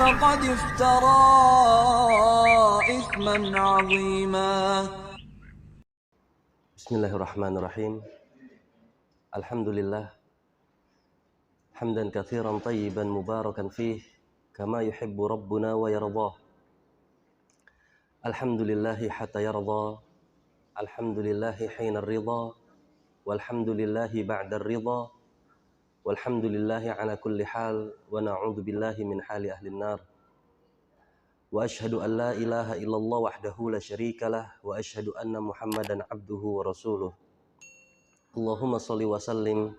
فقد افترى إثما عظيما. Bismillahirrahmanirrahim. Alhamdulillah hamdan katsiran tayyiban mubarakan fih kama yuhibbu rabbuna wa yardah. Alhamdulillahi hatta yardah. Alhamdulillahi hina ridha. Walhamdulillahi ba'da ridha. Walhamdulillahi ala kulli hal wa na'udzu billahi min hali ahli nar. Wa ashhadu an la ilaha illallah wahdahu la syarikalah wa ashhadu anna Muhammadan abduhu wa rasuluh. Allahumma shalli wa sallim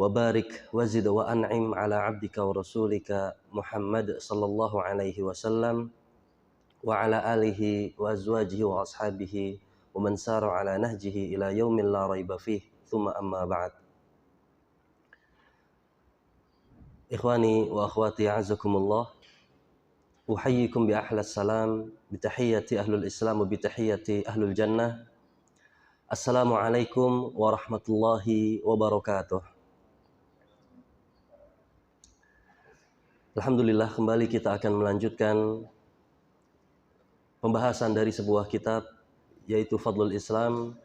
wa barik wa zid wa an'im ala abdika wa rasulika Muhammad sallallahu alaihi wasallam wa ala alihi wa azwajihi wa ashabihi wa man sara ala nahjihi ila yaumil la raiba fih thumma amma ba'd. Ikhwani wa akhwati a'azakumullah, uhayyikum bi ahlas salam bi tahiyyati ahlul islam wa bi tahiyyati ahlul jannah. Assalamualaikum warahmatullahi wabarakatuh. Alhamdulillah, kembali kita akan melanjutkan pembahasan dari sebuah kitab, yaitu Fadlul Islam,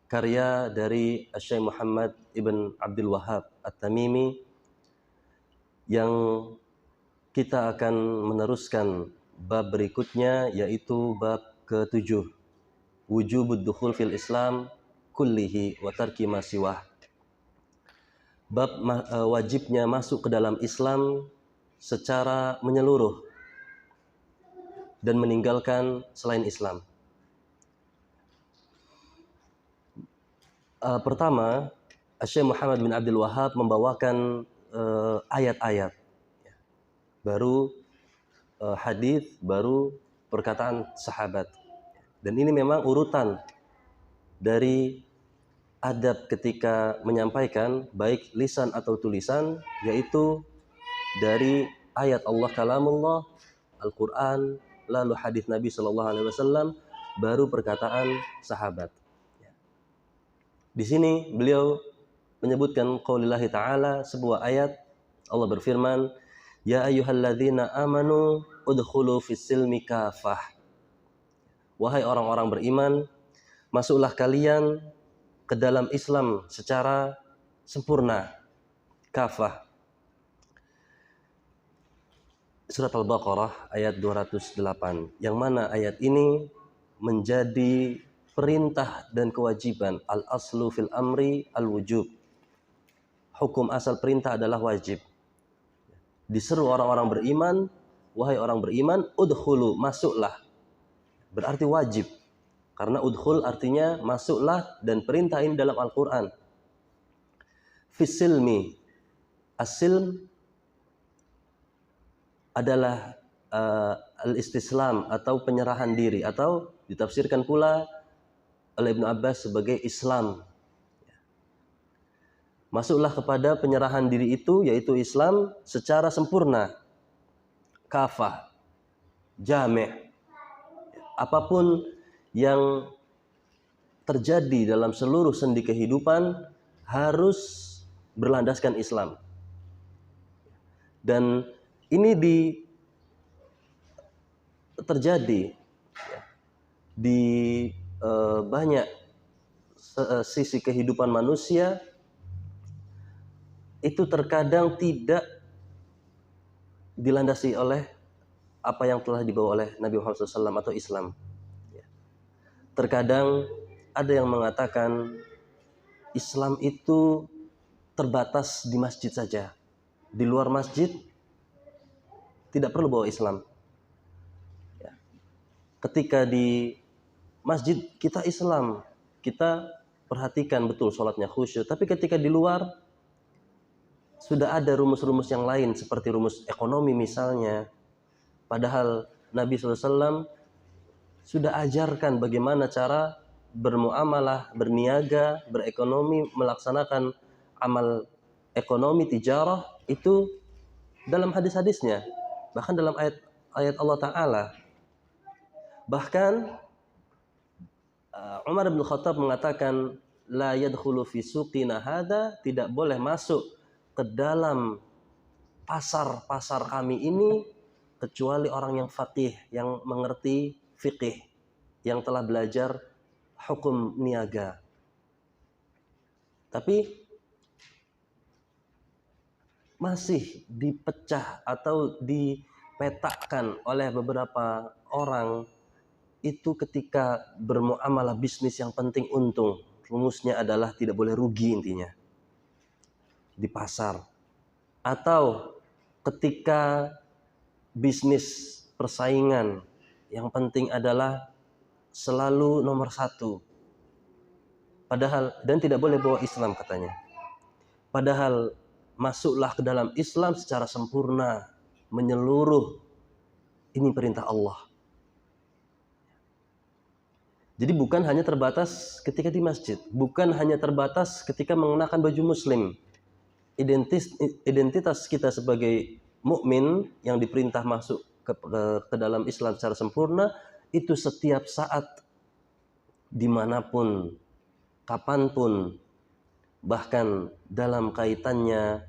karya dari Syekh Muhammad ibn Abdul Wahhab At-Tamimi, yang kita akan meneruskan bab berikutnya, yaitu bab ke-7, wujubud dukhul fil Islam kullihi wa tarki ma siwah. Bab wajibnya masuk ke dalam Islam secara menyeluruh dan meninggalkan selain Islam. Pertama, Syekh Muhammad bin Abdul Wahhab membawakan ayat-ayat, baru hadis, baru perkataan sahabat. Dan ini memang urutan dari adab ketika menyampaikan, baik lisan atau tulisan, yaitu dari ayat Allah kalamullah, Al-Quran, lalu hadis Nabi SAW, baru perkataan sahabat. Di sini beliau menyebutkan qaulillahi ta'ala, sebuah ayat Allah berfirman, ya ayyuhalladzina amanu udkhulu fis-silmi kafah. Wahai orang-orang beriman, masuklah kalian ke dalam Islam secara sempurna, kafah. Surat Al-Baqarah ayat 208, yang mana ayat ini menjadi perintah dan kewajiban. Al-aslu fil amri al-wujub. Hukum asal perintah adalah wajib. Diseru orang-orang beriman, wahai orang beriman, udkhulu, masuklah. Berarti wajib. Karena udkhul artinya masuklah, dan perintah ini dalam Al-Quran. Fisilmi, as-silm adalah al-istislam atau penyerahan diri, atau ditafsirkan pula oleh Ibnu Abbas sebagai Islam. Masuklah kepada penyerahan diri itu, yaitu Islam, secara sempurna, kafah, jami'. Apapun yang terjadi dalam seluruh sendi kehidupan harus berlandaskan Islam. Dan ini terjadi di banyak sisi kehidupan manusia. Itu terkadang tidak dilandasi oleh apa yang telah dibawa oleh Nabi Muhammad SAW atau Islam. Terkadang ada yang mengatakan Islam itu terbatas di masjid saja. Di luar masjid tidak perlu bawa Islam. Ketika di masjid kita Islam, kita perhatikan betul sholatnya khusyuk. Tapi ketika di luar sudah ada rumus-rumus yang lain, seperti rumus ekonomi misalnya. Padahal Nabi SAW sudah ajarkan bagaimana cara bermuamalah, berniaga, berekonomi, melaksanakan amal ekonomi, tijarah, itu dalam hadis-hadisnya. Bahkan dalam ayat Allah Ta'ala. Bahkan Umar bin Khattab mengatakan, la yadkhulu fi suqina hadha, tidak boleh masuk ke dalam pasar kami ini kecuali orang yang faqih, yang mengerti fikih, yang telah belajar hukum niaga. Tapi masih dipecah atau dipetakan oleh beberapa orang itu ketika bermuamalah bisnis yang penting untung. Rumusnya adalah tidak boleh rugi intinya di pasar. Atau ketika bisnis persaingan yang penting adalah selalu nomor satu. Padahal, dan tidak boleh bawa Islam katanya. Padahal masuklah ke dalam Islam secara sempurna, menyeluruh. Ini perintah Allah. Jadi bukan hanya terbatas ketika di masjid, bukan hanya terbatas ketika mengenakan baju muslim. Identitas kita sebagai mukmin yang diperintah masuk ke dalam Islam secara sempurna itu setiap saat, dimanapun, kapanpun, bahkan dalam kaitannya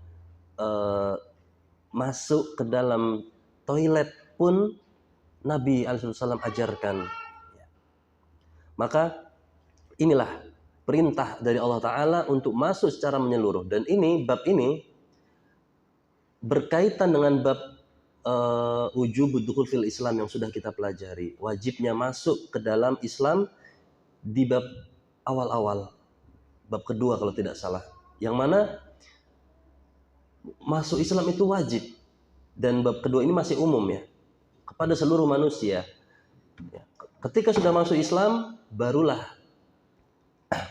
masuk ke dalam toilet pun Nabi SAW ajarkan. Maka inilah perintah dari Allah Ta'ala untuk masuk secara menyeluruh. Dan ini, bab ini berkaitan dengan bab wujubud dukhul fil Islam yang sudah kita pelajari. Wajibnya masuk ke dalam Islam di bab awal-awal. Bab kedua kalau tidak salah. Yang mana masuk Islam itu wajib. Dan bab kedua ini masih umum ya. Kepada seluruh manusia. Ketika sudah masuk Islam, barulah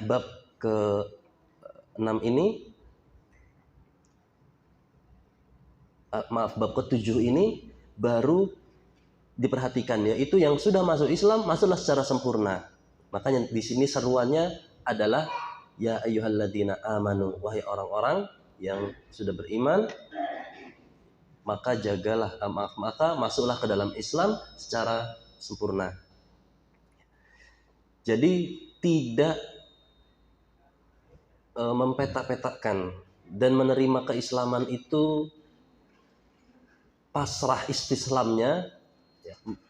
bab ke-6 ini, bab ke-7 ini baru diperhatikan, yaitu yang sudah masuk Islam, masuklah secara sempurna. Makanya di sini seruannya adalah ya ayyuhalladzina amanu, wahai orang-orang yang sudah beriman, maka maka masuklah ke dalam Islam secara sempurna. Jadi tidak mempetak-petakkan dan menerima keislaman itu pasrah istislamnya,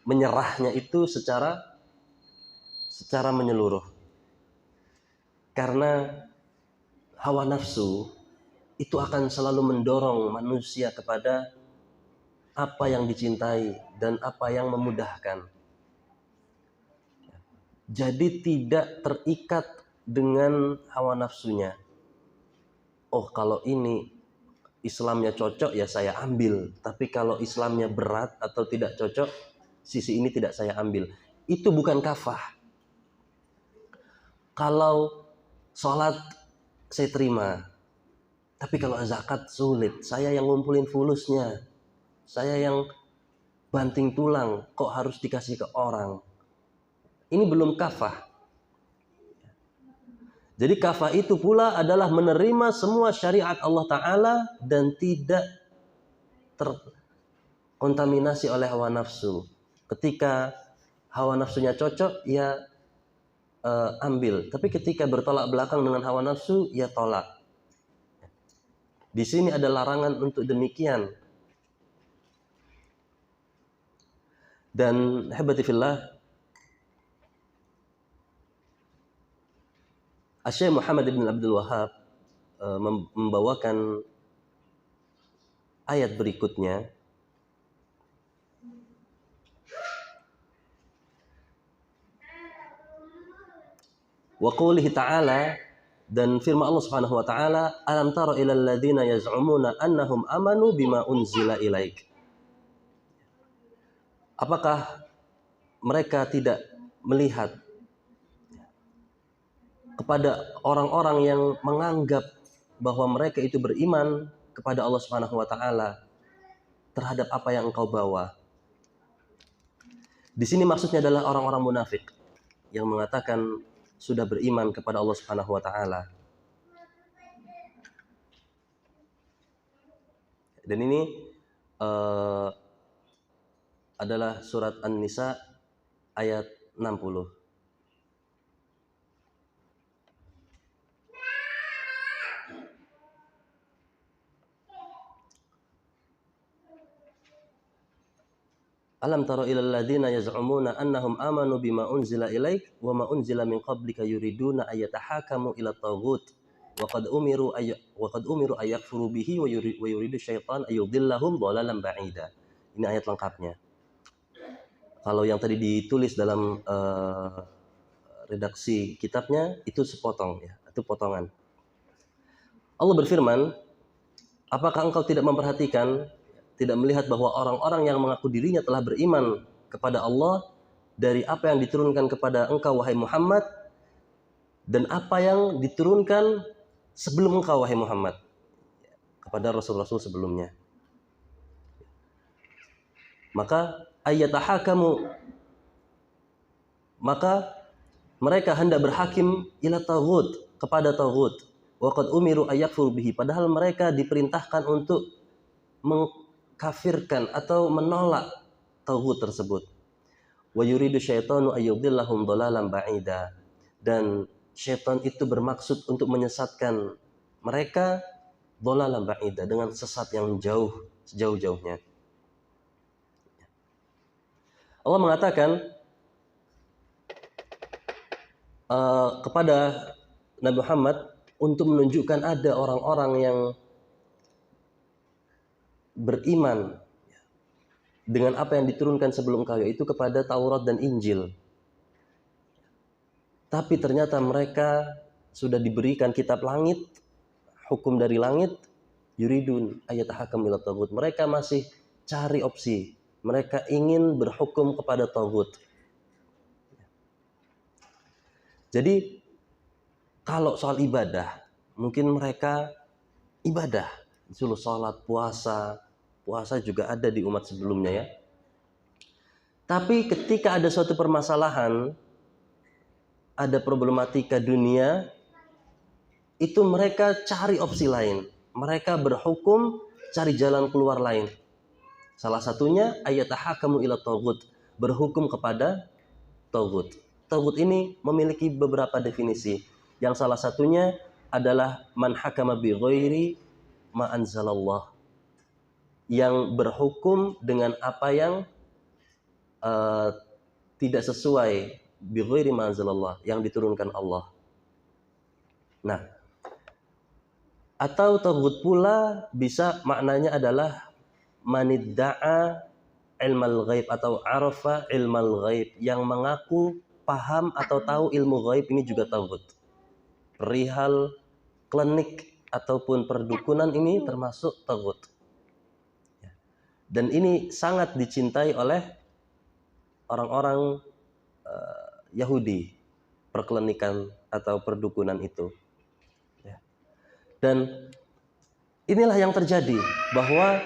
menyerahnya itu secara menyeluruh. Karena hawa nafsu itu akan selalu mendorong manusia kepada apa yang dicintai dan apa yang memudahkan. Jadi tidak terikat dengan hawa nafsunya. Oh, kalau ini Islamnya cocok ya saya ambil, tapi kalau Islamnya berat atau tidak cocok, sisi ini tidak saya ambil. Itu bukan kafah. Kalau sholat saya terima, tapi kalau zakat sulit, saya yang ngumpulin fulusnya, saya yang banting tulang, kok harus dikasih ke orang. Ini belum kafah. Jadi kafah itu pula adalah menerima semua syariat Allah Ta'ala dan tidak terkontaminasi oleh hawa nafsu. Ketika hawa nafsunya cocok, ya ambil. Tapi ketika bertolak belakang dengan hawa nafsu, ya tolak. Di sini ada larangan untuk demikian. Dan hebati fillah, Syekh Muhammad bin Abdul Wahhab membawakan ayat berikutnya. Wa qoulihi ta'ala, dan firman Allah Subhanahu wa taala, alam tara ilal ladzina yaz'umuna annahum amanu bima unzila ilaik. Apakah mereka tidak melihat kepada orang-orang yang menganggap bahwa mereka itu beriman kepada Allah Subhanahu wa taala terhadap apa yang engkau bawa. Di sini maksudnya adalah orang-orang munafik yang mengatakan sudah beriman kepada Allah Subhanahu wa taala. Dan ini adalah surat An-Nisa ayat 60. Alam tara ilal ladzina yaz'umuna annahum amanu bima unzila ilaik wa ma unzila min qablika yuriduna ayatahakamu ila taghut wa qad umiru ayakfuru bihi wa yuridu syaitan ayudillahum dhalalan ba'ida. Ini ayat lengkapnya. Kalau yang tadi ditulis dalam redaksi kitabnya itu sepotong ya, itu potongan. Allah berfirman, apakah engkau tidak memperhatikan, tidak melihat bahwa orang-orang yang mengaku dirinya telah beriman kepada Allah dari apa yang diturunkan kepada engkau wahai Muhammad dan apa yang diturunkan sebelum engkau wahai Muhammad kepada rasul-rasul sebelumnya. Maka ayatahakamu, maka mereka hendak berhakim ila taghut, kepada taghut. Wa qad umiru ayakfuru bihi, padahal mereka diperintahkan untuk mengkafirkan atau menolak taghut tersebut. Wa yuridu syaitanu ayyudillahum dhalalan ba'ida, dan syaitan itu bermaksud untuk menyesatkan mereka dhalalan ba'ida, dengan sesat yang jauh, sejauh-jauhnya. Allah mengatakan kepada Nabi Muhammad untuk menunjukkan ada orang-orang yang beriman dengan apa yang diturunkan sebelum kau, yaitu kepada Taurat dan Injil. Tapi ternyata mereka sudah diberikan kitab langit, hukum dari langit, yuridun ayatahakam ila taghut. Mereka masih cari opsi. Mereka ingin berhukum kepada taghut. Jadi kalau soal ibadah, mungkin mereka ibadah, disuruh sholat, puasa juga ada di umat sebelumnya ya. Tapi ketika ada suatu permasalahan, ada problematika dunia, itu mereka cari opsi lain. Mereka berhukum, cari jalan keluar lain. Salah satunya ayatahakamu ila taghut, berhukum kepada taghut. Taghut ini memiliki beberapa definisi. Yang salah satunya adalah man hakama bi ghairi ma anzalallah, yang berhukum dengan apa yang tidak sesuai bi ghairi ma anzalallah, yang diturunkan Allah. Nah, atau taghut pula bisa maknanya adalah manidda'a ilmal ghaib atau arafa ilmal ghaib, yang mengaku paham atau tahu ilmu ghaib, ini juga taghut. Perihal klinik ataupun perdukunan ini termasuk taghut. Dan ini sangat dicintai oleh orang-orang Yahudi, perklinikan atau perdukunan itu. Dan inilah yang terjadi, bahwa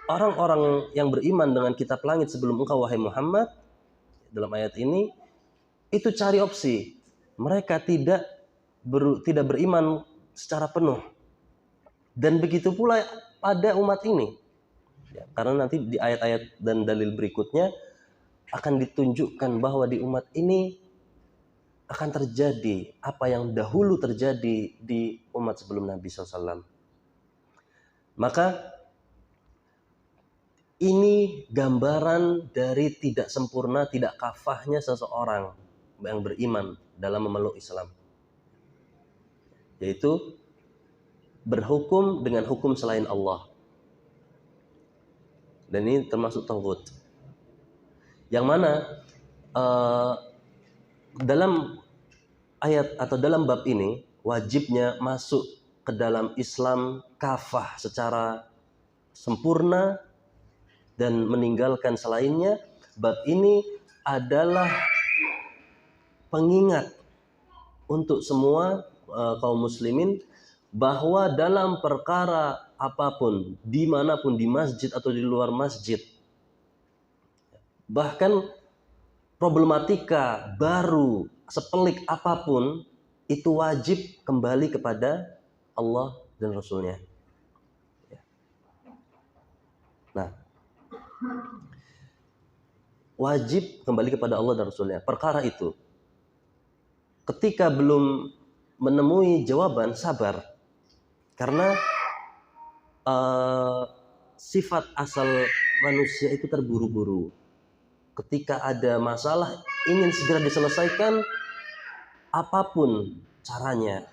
orang-orang yang beriman dengan kitab langit sebelum engkau wahai Muhammad, dalam ayat ini, itu cari opsi. Mereka tidak beriman secara penuh. Dan begitu pula pada umat ini. Ya, karena nanti di ayat-ayat dan dalil berikutnya akan ditunjukkan bahwa di umat ini akan terjadi apa yang dahulu terjadi di umat sebelum Nabi SAW. Maka ini gambaran dari tidak sempurna, tidak kafahnya seseorang yang beriman dalam memeluk Islam, yaitu berhukum dengan hukum selain Allah. Dan ini termasuk taghut. Yang mana dalam ayat atau dalam bab ini wajibnya masuk ke dalam Islam kafah secara sempurna dan meninggalkan selainnya. Bab ini adalah pengingat untuk semua kaum muslimin bahwa dalam perkara apapun, dimanapun, di masjid atau di luar masjid, bahkan problematika baru sepelik apapun, itu wajib kembali kepada Allah dan Rasulnya. Nah, wajib kembali kepada Allah dan Rasulnya. Perkara itu, ketika belum menemui jawaban, sabar. Karena sifat asal manusia itu terburu-buru. Ketika ada masalah ingin segera diselesaikan apapun caranya.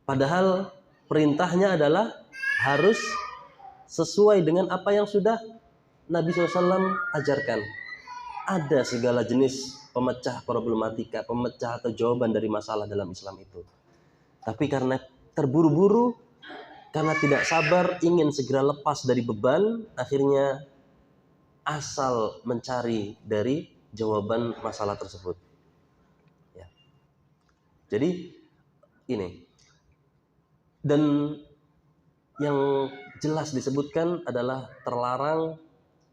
Padahal perintahnya adalah harus sesuai dengan apa yang sudah Nabi SAW ajarkan. Ada segala jenis pemecah problematika, pemecah atau jawaban dari masalah dalam Islam itu. Tapi karena terburu-buru, karena tidak sabar, ingin segera lepas dari beban, akhirnya asal mencari dari jawaban masalah tersebut. Ya. Jadi ini. Dan yang jelas disebutkan adalah terlarang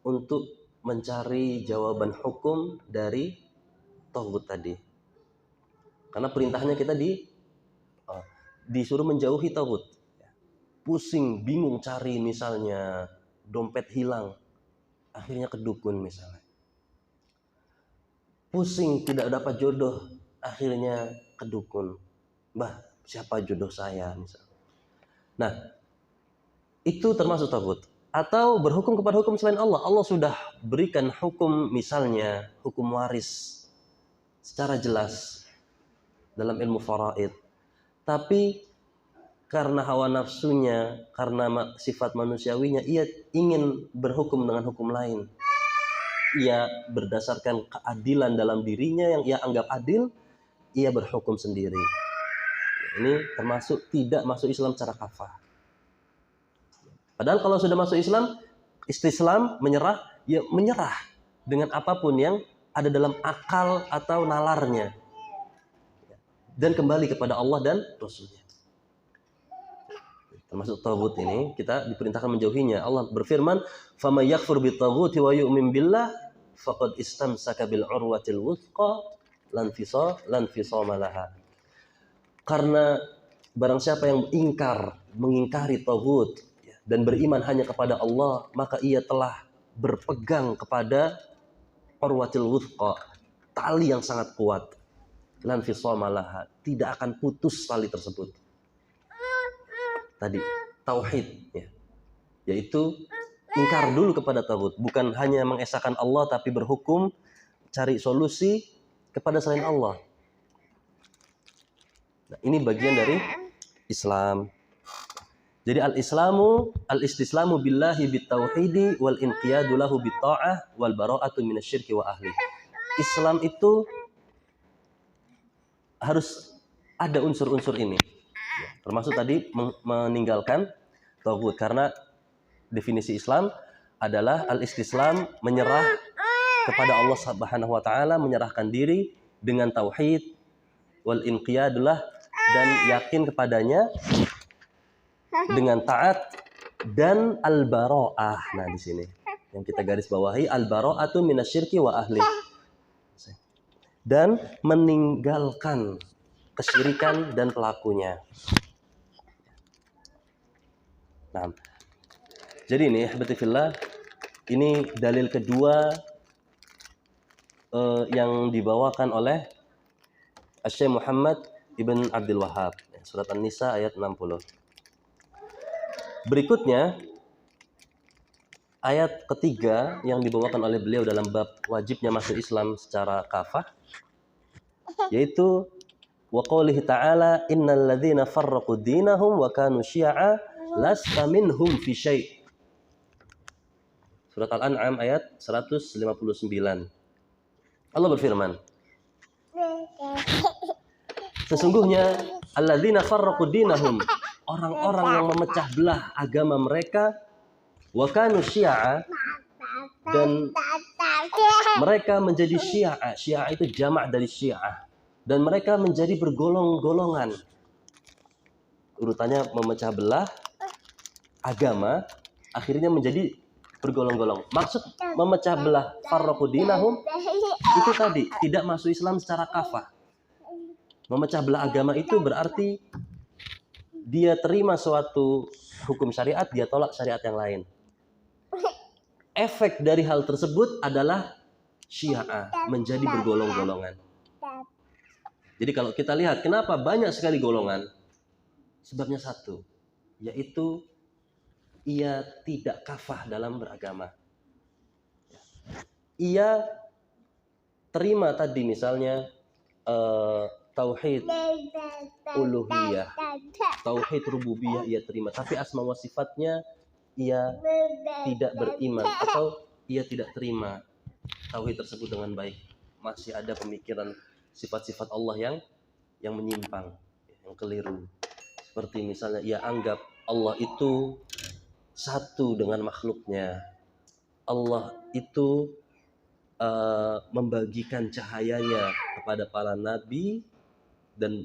untuk mencari jawaban hukum dari taghut tadi. Karena perintahnya kita disuruh menjauhi taghut. Pusing, bingung cari misalnya dompet hilang, akhirnya ke dukun misalnya. Pusing tidak dapat jodoh, akhirnya ke dukun. Mbah, siapa jodoh saya misalnya. Nah, itu termasuk taghut. Atau berhukum kepada hukum selain Allah. Allah sudah berikan hukum, misalnya hukum waris secara jelas dalam ilmu faraid. Tapi karena hawa nafsunya, karena sifat manusiawinya, ia ingin berhukum dengan hukum lain. Ia berdasarkan keadilan dalam dirinya yang ia anggap adil, ia berhukum sendiri. Ini termasuk tidak masuk Islam secara kafah. Padahal kalau sudah masuk Islam, istislam, menyerah, ya menyerah dengan apapun yang ada dalam akal atau nalarnya. Dan kembali kepada Allah dan Rasulnya. Termasuk taghut ini, kita diperintahkan menjauhinya. Allah berfirman, "Faman yakfur bit-taghuti wa yu'min billah, faqad istamsaka bil urwatil wuthqa lan fisama laha." Karena barang siapa yang mengingkari taghut dan beriman hanya kepada Allah, maka ia telah berpegang kepada urwatil wuthqa, tali yang sangat kuat. Lan fisama laha, tidak akan putus tali tersebut. Tadi tauhid, ya. Yaitu ingkar dulu kepada taghut, bukan hanya mengesahkan Allah tapi berhukum cari solusi kepada selain Allah. Nah, ini bagian dari Islam. Jadi al-istislamu billahi bitauhidi wal inqiyadu lahu bitta'ah wal bara'atu minasyirki wa ahli. Islam itu harus ada unsur-unsur ini. Termasuk tadi meninggalkan taghut, karena definisi Islam adalah al-istislam, menyerah kepada Allah Subhanahu wa taala, menyerahkan diri dengan tauhid, wal inqiyadullah, dan yakin kepadanya dengan taat, dan al-bara'ah. Nah, di sini yang kita garis bawahi, al-bara'atu minasyirki wa ahli. Dan meninggalkan kesyirikan dan pelakunya. Nah, jadi ini habibillah, ini dalil kedua yang dibawakan oleh Syekh Muhammad Ibn Abdul Wahhab, surat An-Nisa ayat 60. Berikutnya ayat ketiga yang dibawakan oleh beliau dalam bab wajibnya masuk Islam secara kafah, yaitu wa qoulihi ta'ala innal ladzina farraqu dinahum wa kanu syi'a lasta minhum fi syai'. Surat Al-An'am ayat 159. Allah berfirman, sesungguhnya alladzina farraqu dinahum, orang-orang yang memecah belah agama mereka, wa kanu syi'a, dan mereka menjadi syi'a. Syi'a itu jamak dari syi'ah, dan mereka menjadi bergolong-golongan. Urutannya memecah belah agama, akhirnya menjadi bergolong-golong. Maksud memecah belah farraqu dinahum itu tadi tidak masuk Islam secara kafah. Memecah belah agama itu berarti dia terima suatu hukum syariat, dia tolak syariat yang lain. Efek dari hal tersebut adalah syiah, menjadi bergolong-golongan. Jadi kalau kita lihat kenapa banyak sekali golongan, sebabnya satu, yaitu ia tidak kafah dalam beragama. Ia terima tadi misalnya tauhid uluhiyah, tauhid rububiyah ia terima, tapi asma wa sifatnya ia tidak beriman atau ia tidak terima tauhid tersebut dengan baik. Masih ada pemikiran sifat-sifat Allah yang menyimpang, yang keliru. Seperti misalnya ia anggap Allah itu satu dengan makhluknya. Allah itu membagikan cahayanya kepada para nabi dan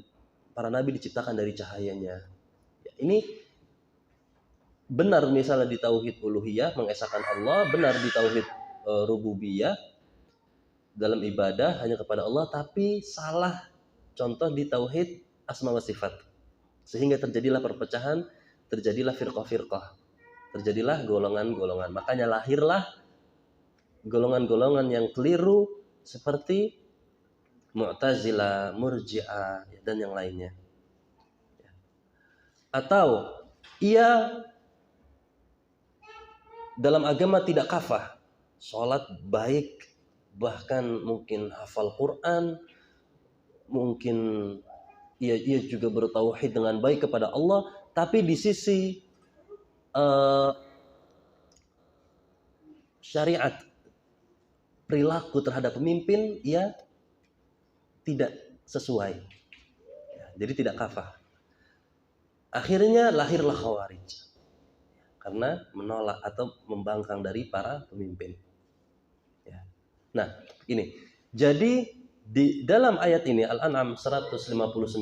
para nabi diciptakan dari cahayanya. Ini benar misalnya di tauhid uluhiyah mengesahkan Allah, benar di tauhid rububiyah dalam ibadah hanya kepada Allah, tapi salah contoh di tauhid asma wa sifat. Sehingga terjadilah perpecahan, terjadilah firqah-firqah, terjadilah golongan-golongan. Makanya lahirlah golongan-golongan yang keliru seperti Mu'tazilah, Murji'ah, dan yang lainnya. Atau ia dalam agama tidak kafah, sholat baik, bahkan mungkin hafal Quran, mungkin ia juga bertauhid dengan baik kepada Allah, tapi di sisi syariat, perilaku terhadap pemimpin ia tidak sesuai, jadi tidak kafah. Akhirnya lahirlah Khawarij karena menolak atau membangkang dari para pemimpin. Nah, ini. Jadi di dalam ayat ini Al-An'am 159,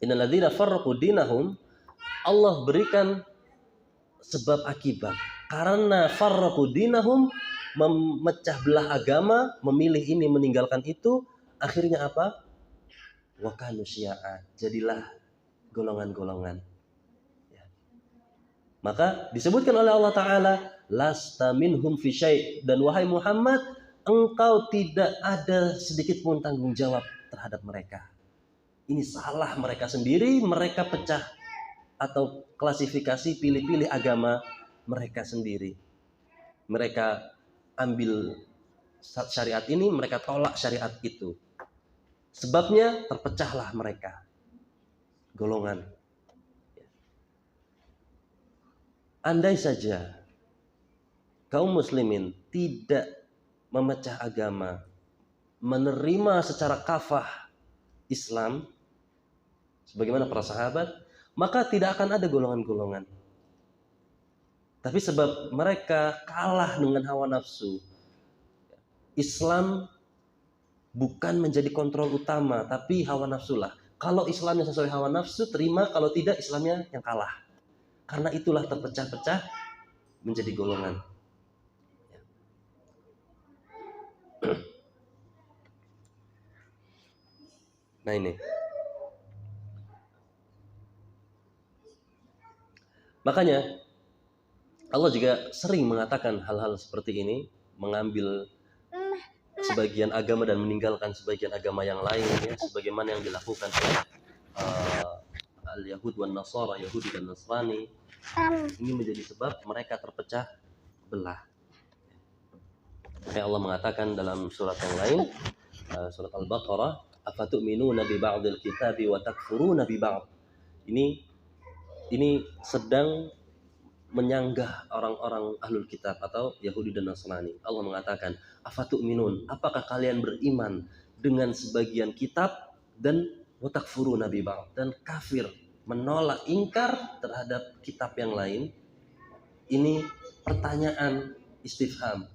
innal ladzina farraqu dinahum, Allah berikan sebab akibat. Karena farraqu dinahum, memecah belah agama, memilih ini meninggalkan itu, akhirnya apa? Wa kanu syi'a, jadilah golongan-golongan. Maka disebutkan oleh Allah Ta'ala, lasta minhum fi syai', dan wahai Muhammad, engkau tidak ada sedikit pun tanggung jawab terhadap mereka. Ini salah mereka sendiri, mereka pecah atau klasifikasi pilih-pilih agama mereka sendiri. Mereka ambil syariat ini, mereka tolak syariat itu. Sebabnya terpecahlah mereka, golongan. Andai saja kaum muslimin tidak memecah agama, menerima secara kafah Islam sebagaimana para sahabat, maka tidak akan ada golongan-golongan. Tapi sebab mereka kalah dengan hawa nafsu, Islam bukan menjadi kontrol utama, tapi hawa nafsu lah. Kalau Islamnya sesuai hawa nafsu, terima. Kalau tidak, Islamnya yang kalah. Karena itulah terpecah-pecah menjadi golongan. Nah ini. Makanya Allah juga sering mengatakan hal-hal seperti ini, mengambil sebagian agama dan meninggalkan sebagian agama yang lain, ya, sebagaimana yang dilakukan oleh al-Yahud wan Nasara, Yahudi dan Nasrani. Ini menjadi sebab mereka terpecah belah. Kayak Allah mengatakan dalam surat yang lain, surat Al-Baqarah, afatu'minuna bi ba'dil kitabi wa takfuruna bi ba'd. Ini sedang menyanggah orang-orang ahlul kitab atau Yahudi dan Nasrani. Allah mengatakan, afatu'minun, apakah kalian beriman dengan sebagian kitab dan wa takfuruna bi ba'd, dan kafir, menolak, ingkar terhadap kitab yang lain. Ini pertanyaan istifham.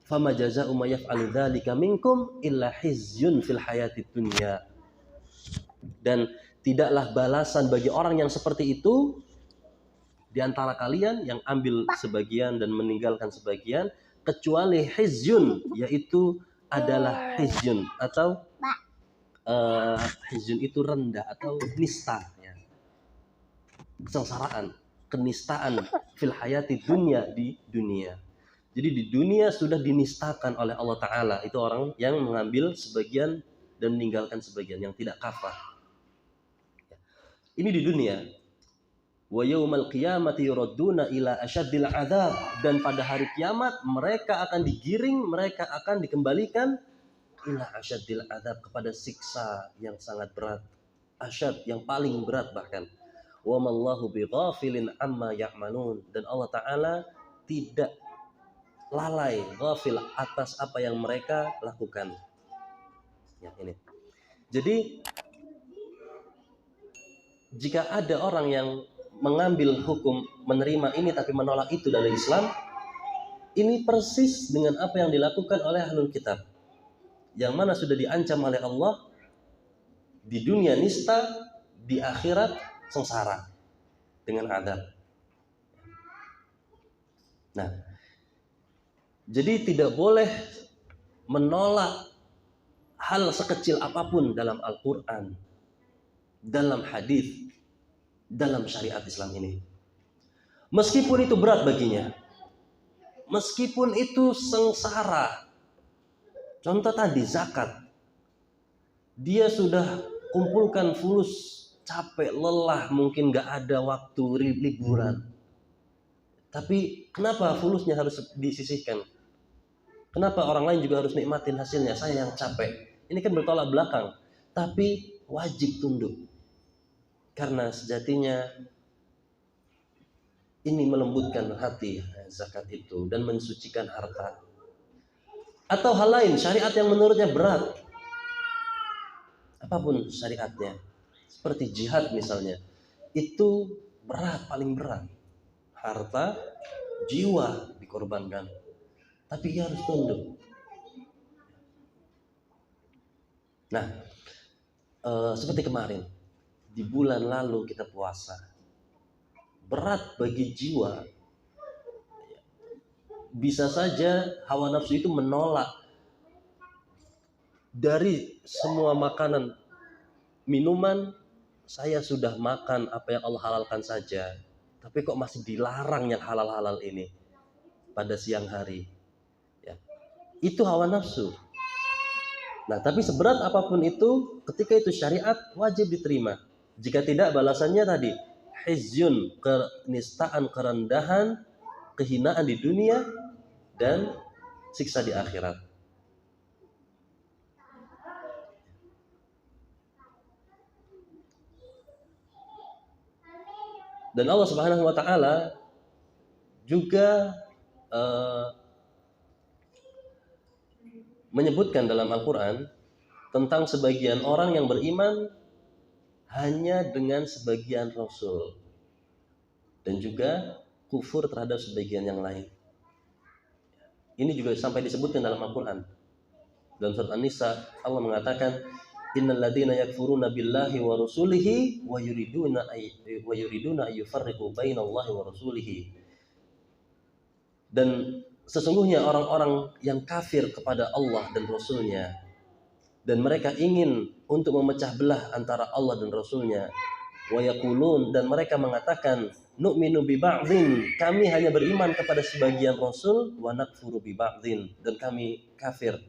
Fama jazaa'u may yaf'alu dzalika minkum illa khizyun fil hayatid dunya. Dan tidaklah balasan bagi orang yang seperti itu di antara kalian yang ambil sebagian dan meninggalkan sebagian, kecuali khizyun, yaitu adalah khizyun atau khizyun itu rendah atau nista, ya. Kesengsaraan, kenistaan fil hayati dunya, di dunia. Jadi di dunia sudah dinistakan oleh Allah Ta'ala. Itu orang yang mengambil sebagian dan meninggalkan sebagian, yang tidak kafah. Ini di dunia. Wa yaumal qiyamati yuradduna ila asyaddil adzab, dan pada hari kiamat mereka akan digiring, mereka akan dikembalikan ila asyaddil adzab, kepada siksa yang sangat berat, asyad yang paling berat bahkan. Wa mallahu bighafilin amma ya'malun, dan Allah taala tidak lalai, ghafil atas apa yang mereka lakukan. Ya, ini. Jadi jika ada orang yang mengambil hukum, menerima ini tapi menolak itu dari Islam, ini persis dengan apa yang dilakukan oleh ahlul kitab, yang mana sudah diancam oleh Allah di dunia nista, di akhirat sengsara dengan azab. Nah, jadi tidak boleh menolak hal sekecil apapun dalam Al-Quran, dalam hadis, dalam syariat Islam ini. Meskipun itu berat baginya, meskipun itu sengsara. Contoh tadi zakat, dia sudah kumpulkan fulus, capek, lelah, mungkin gak ada waktu liburan. Tapi kenapa fulusnya harus disisihkan? Kenapa orang lain juga harus nikmatin hasilnya? Saya yang capek. Ini kan bertolak belakang. Tapi wajib tunduk. Karena sejatinya ini melembutkan hati, zakat itu, dan mensucikan harta. Atau hal lain, syariat yang menurutnya berat. Apapun syariatnya. Seperti jihad misalnya. Itu berat, paling berat. Harta, jiwa dikorbankan. Tapi ia harus tunduk. Nah, seperti kemarin, di bulan lalu kita puasa. Berat bagi jiwa. Bisa saja hawa nafsu itu menolak dari semua makanan, minuman. Saya sudah makan apa yang Allah halalkan saja, tapi kok masih dilarang yang halal-halal ini pada siang hari. Ya. Itu hawa nafsu. Nah, tapi seberat apapun itu, ketika itu syariat, wajib diterima. Jika tidak, balasannya tadi hizyun, kenistaan, kerendahan, kehinaan di dunia, dan siksa di akhirat. Dan Allah Subhanahu wa taala juga menyebutkan dalam Al-Quran tentang sebagian orang yang beriman hanya dengan sebagian Rasul, dan juga kufur terhadap sebagian yang lain. Ini juga sampai disebutkan dalam Al-Quran. Dalam surat An-Nisa Allah mengatakan, innal ladzina yakfuruna billahi wa rusulihi wa yuriduna ayyufarriqu bainallahi wa rasulihi. Dan sesungguhnya orang-orang yang kafir kepada Allah dan Rasulnya, dan mereka ingin untuk memecah belah antara Allah dan Rasulnya, wa yaqulun, dan mereka mengatakan, nu'minu bi ba'dhin, kami hanya beriman kepada sebagian Rasul, wa nakfuru bi ba'dhin, dan kami kafir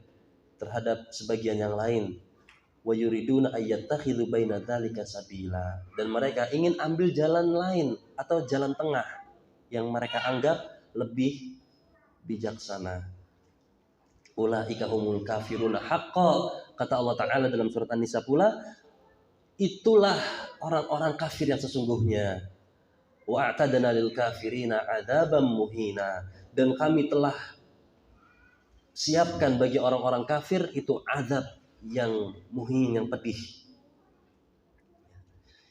terhadap sebagian yang lain. Wa yuriduna ayyattakhidhu baina dzalika sabila, dan mereka ingin ambil jalan lain atau jalan tengah yang mereka anggap lebih bijaksana. Ulaika humul kafiruna haqqan, kata Allah Ta'ala dalam surat An-Nisa pula, itulah orang-orang kafir yang sesungguhnya. Wa a'tadna lil kafirina adzaban muhina, dan kami telah siapkan bagi orang-orang kafir itu azab yang muhin, yang pedih.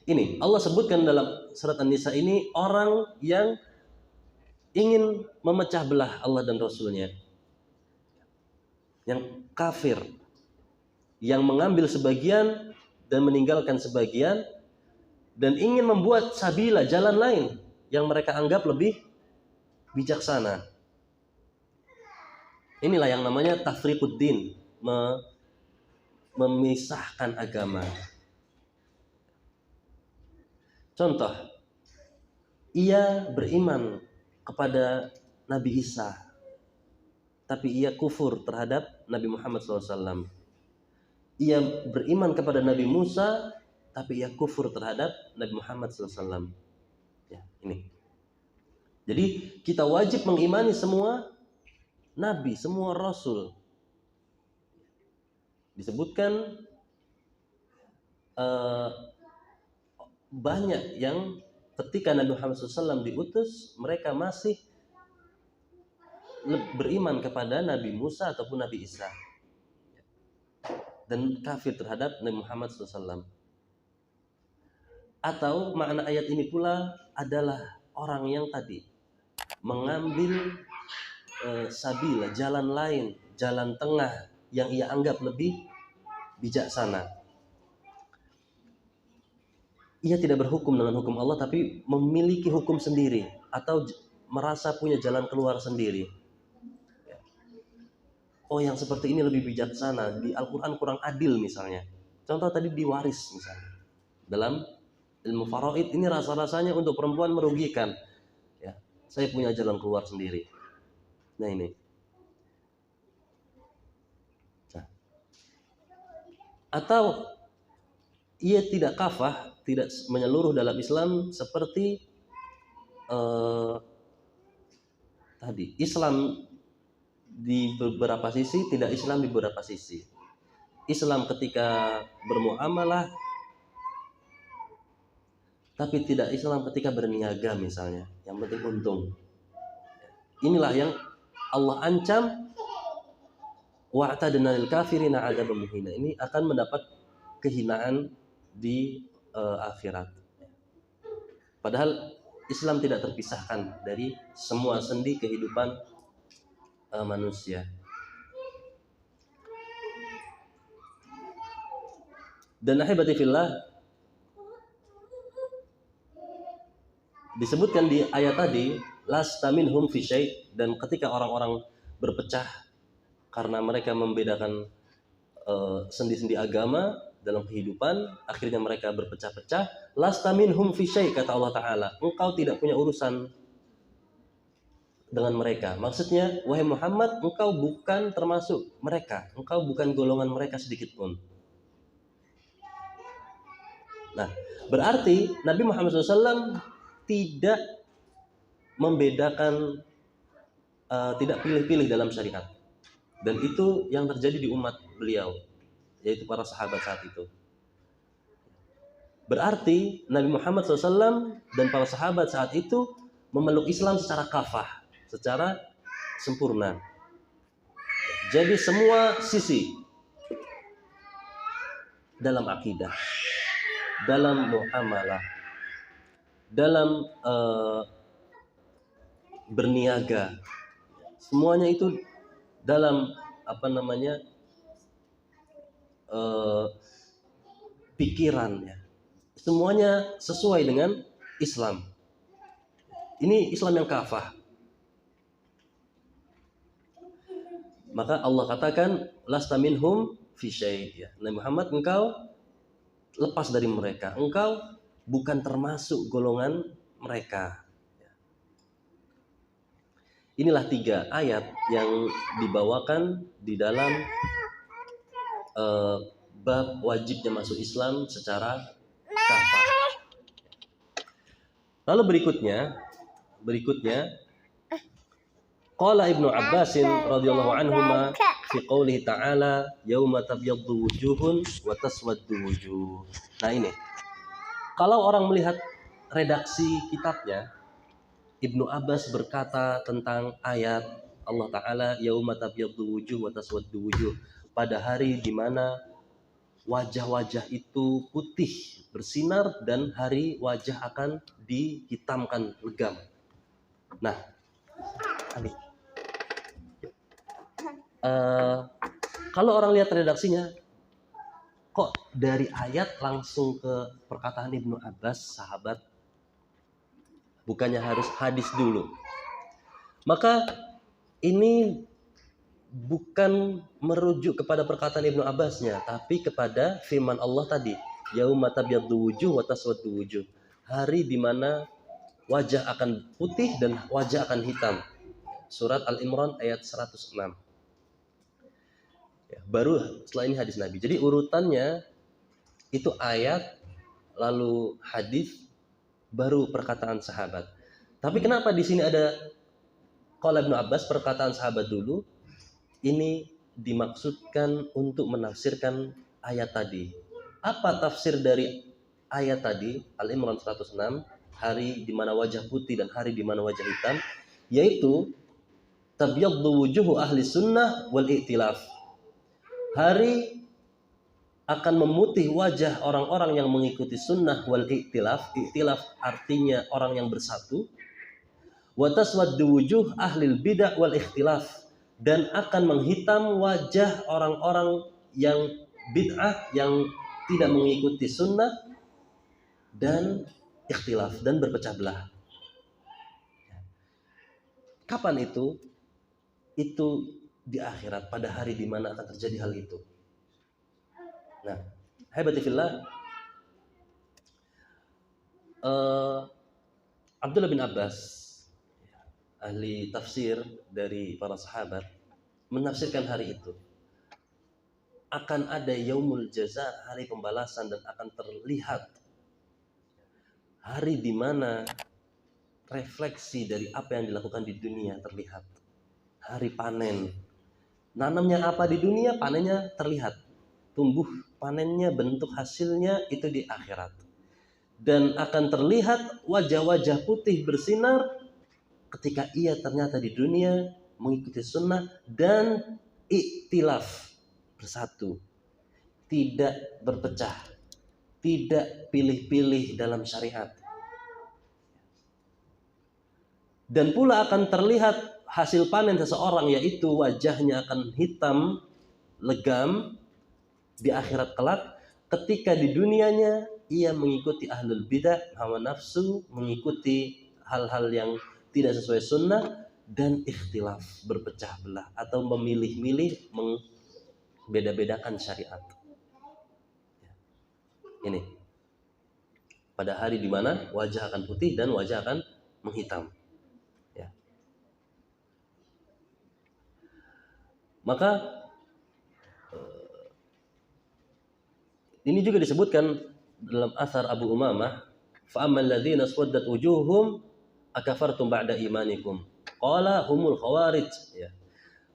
Ini Allah sebutkan dalam surat An-Nisa ini orang yang ingin memecah belah Allah dan Rasulnya, yang kafir, yang mengambil sebagian dan meninggalkan sebagian, dan ingin membuat sabila, jalan lain yang mereka anggap lebih bijaksana. Inilah yang namanya tafriquddin, memisahkan agama. Contoh, ia beriman kepada Nabi Isa, tapi ia kufur terhadap Nabi Muhammad SAW. Ia beriman kepada Nabi Musa, tapi ia kufur terhadap Nabi Muhammad SAW. Ya, ini. Jadi kita wajib mengimani semua nabi, semua rasul. Disebutkan banyak yang ketika Nabi Muhammad SAW diutus, mereka masih beriman kepada Nabi Musa ataupun Nabi Isa dan kafir terhadap Nabi Muhammad SAW. Atau makna ayat ini pula adalah orang yang tadi mengambil sabila, jalan lain, jalan tengah yang ia anggap lebih bijaksana. Ia tidak berhukum dengan hukum Allah, tapi memiliki hukum sendiri atau merasa punya jalan keluar sendiri. Oh, yang seperti ini lebih bijaksana, di Al-Quran kurang adil misalnya. Contoh tadi diwaris misalnya. Dalam ilmu faraid ini rasa-rasanya untuk perempuan merugikan. Ya, saya punya jalan keluar sendiri. Nah ini. Nah. Atau ia tidak kafah, tidak menyeluruh dalam Islam seperti tadi Islam di beberapa sisi, tidak Islam di beberapa sisi. Islam ketika bermuamalah, tapi tidak Islam ketika berniaga misalnya. Yang penting untung. Inilah yang Allah ancam, wa'tadna lil kafirina 'adzaban muhina. Ini akan mendapat kehinaan di akhirat. Padahal Islam tidak terpisahkan dari semua sendi kehidupan manusia. Dan ahibati fillah, disebutkan di ayat tadi, lasta minhum fi syai', dan ketika orang-orang berpecah karena mereka membedakan sendi-sendi agama dalam kehidupan, akhirnya mereka berpecah-pecah, lasta minhum fi syai', kata Allah Ta'ala, engkau tidak punya urusan dengan mereka. Maksudnya, wahai Muhammad, engkau bukan termasuk mereka, engkau bukan golongan mereka sedikit pun. Nah, berarti Nabi Muhammad SAW tidak membedakan, tidak pilih-pilih dalam syariat. Dan itu yang terjadi di umat beliau, yaitu para sahabat saat itu. Berarti Nabi Muhammad SAW dan para sahabat saat itu memeluk Islam secara kafah, secara sempurna. Jadi semua sisi dalam akidah, dalam muamalah, dalam berniaga, semuanya itu dalam pikirannya, semuanya sesuai dengan Islam. Ini Islam yang kafah. Maka Allah katakan lasta minhum fi syai', ya. Nabi Muhammad, engkau lepas dari mereka, engkau bukan termasuk golongan mereka. Inilah 3 ayat yang dibawakan di dalam bab wajibnya masuk Islam secara kafah. Lalu berikutnya qala Ibnu Abbasin radhiyallahu anhuma fi qoulihi ta'ala yauma tabyaddu wujuhun wa taswaddu wujuh. Nah ini, kalau orang melihat redaksi kitabnya, Ibnu Abbas berkata tentang ayat Allah Ta'ala yauma tabyaddu wujuh wa taswaddu wujuh, pada hari di mana wajah-wajah itu putih bersinar dan hari wajah akan dihitamkan legam. Nah, kalau orang lihat redaksinya, kok dari ayat langsung ke perkataan Ibnu Abbas, sahabat, bukannya harus hadis dulu? Maka ini bukan merujuk kepada perkataan Ibnu Abbasnya, tapi kepada firman Allah tadi, yauma tabyaddu wujuh wa taswaddu wujuh, hari di mana wajah akan putih dan wajah akan hitam. Surat Al-Imran ayat 106. Ya, baru setelah ini hadis Nabi. Jadi urutannya itu ayat, lalu hadis, baru perkataan sahabat. Tapi kenapa di sini ada qala Ibnu Abbas, perkataan sahabat dulu? Ini dimaksudkan untuk menafsirkan ayat tadi. Apa tafsir dari ayat tadi? Al-Imran 106, hari di mana wajah putih dan hari di mana wajah hitam, yaitu tabyaddu wujuhu ahli sunnah wal i'tilaf. Hari akan memutih wajah orang-orang yang mengikuti sunnah wal i'tilaf. I'tilaf artinya orang yang bersatu. Wa taswaddu wujuh ahlil bid'ah wal ikhtilaf, dan akan menghitam wajah orang-orang yang bid'ah, yang tidak mengikuti sunnah dan ikhtilaf dan berpecah belah. Kapan itu? Itu di akhirat, pada hari di mana akan terjadi hal itu. Nah, habatifillah, Abdullah bin Abbas, ahli tafsir dari para sahabat, menafsirkan hari itu akan ada yaumul jaza, hari pembalasan, dan akan terlihat hari di mana refleksi dari apa yang dilakukan di dunia terlihat. Hari panen, nanamnya apa di dunia, panennya terlihat, tumbuh panennya, bentuk hasilnya itu di akhirat. Dan akan terlihat wajah-wajah putih bersinar ketika ia ternyata di dunia mengikuti sunnah dan iktilaf, bersatu, tidak berpecah, tidak pilih-pilih dalam syariat. Dan pula akan terlihat hasil panen seseorang, yaitu wajahnya akan hitam legam di akhirat kelak, ketika di dunianya ia mengikuti ahlul bidah, hawa nafsu, mengikuti hal-hal yang tidak sesuai sunnah, dan ikhtilaf, berpecah belah atau memilih-milih, membeda-bedakan syariat. Ini pada hari di mana wajah akan putih dan wajah akan menghitam. Ya. Maka ini juga disebutkan dalam asar Abu Umamah, fa ammal ladzina swaddat wujuhum akafartum ba'da imanikum qala humul khawarij. Ya.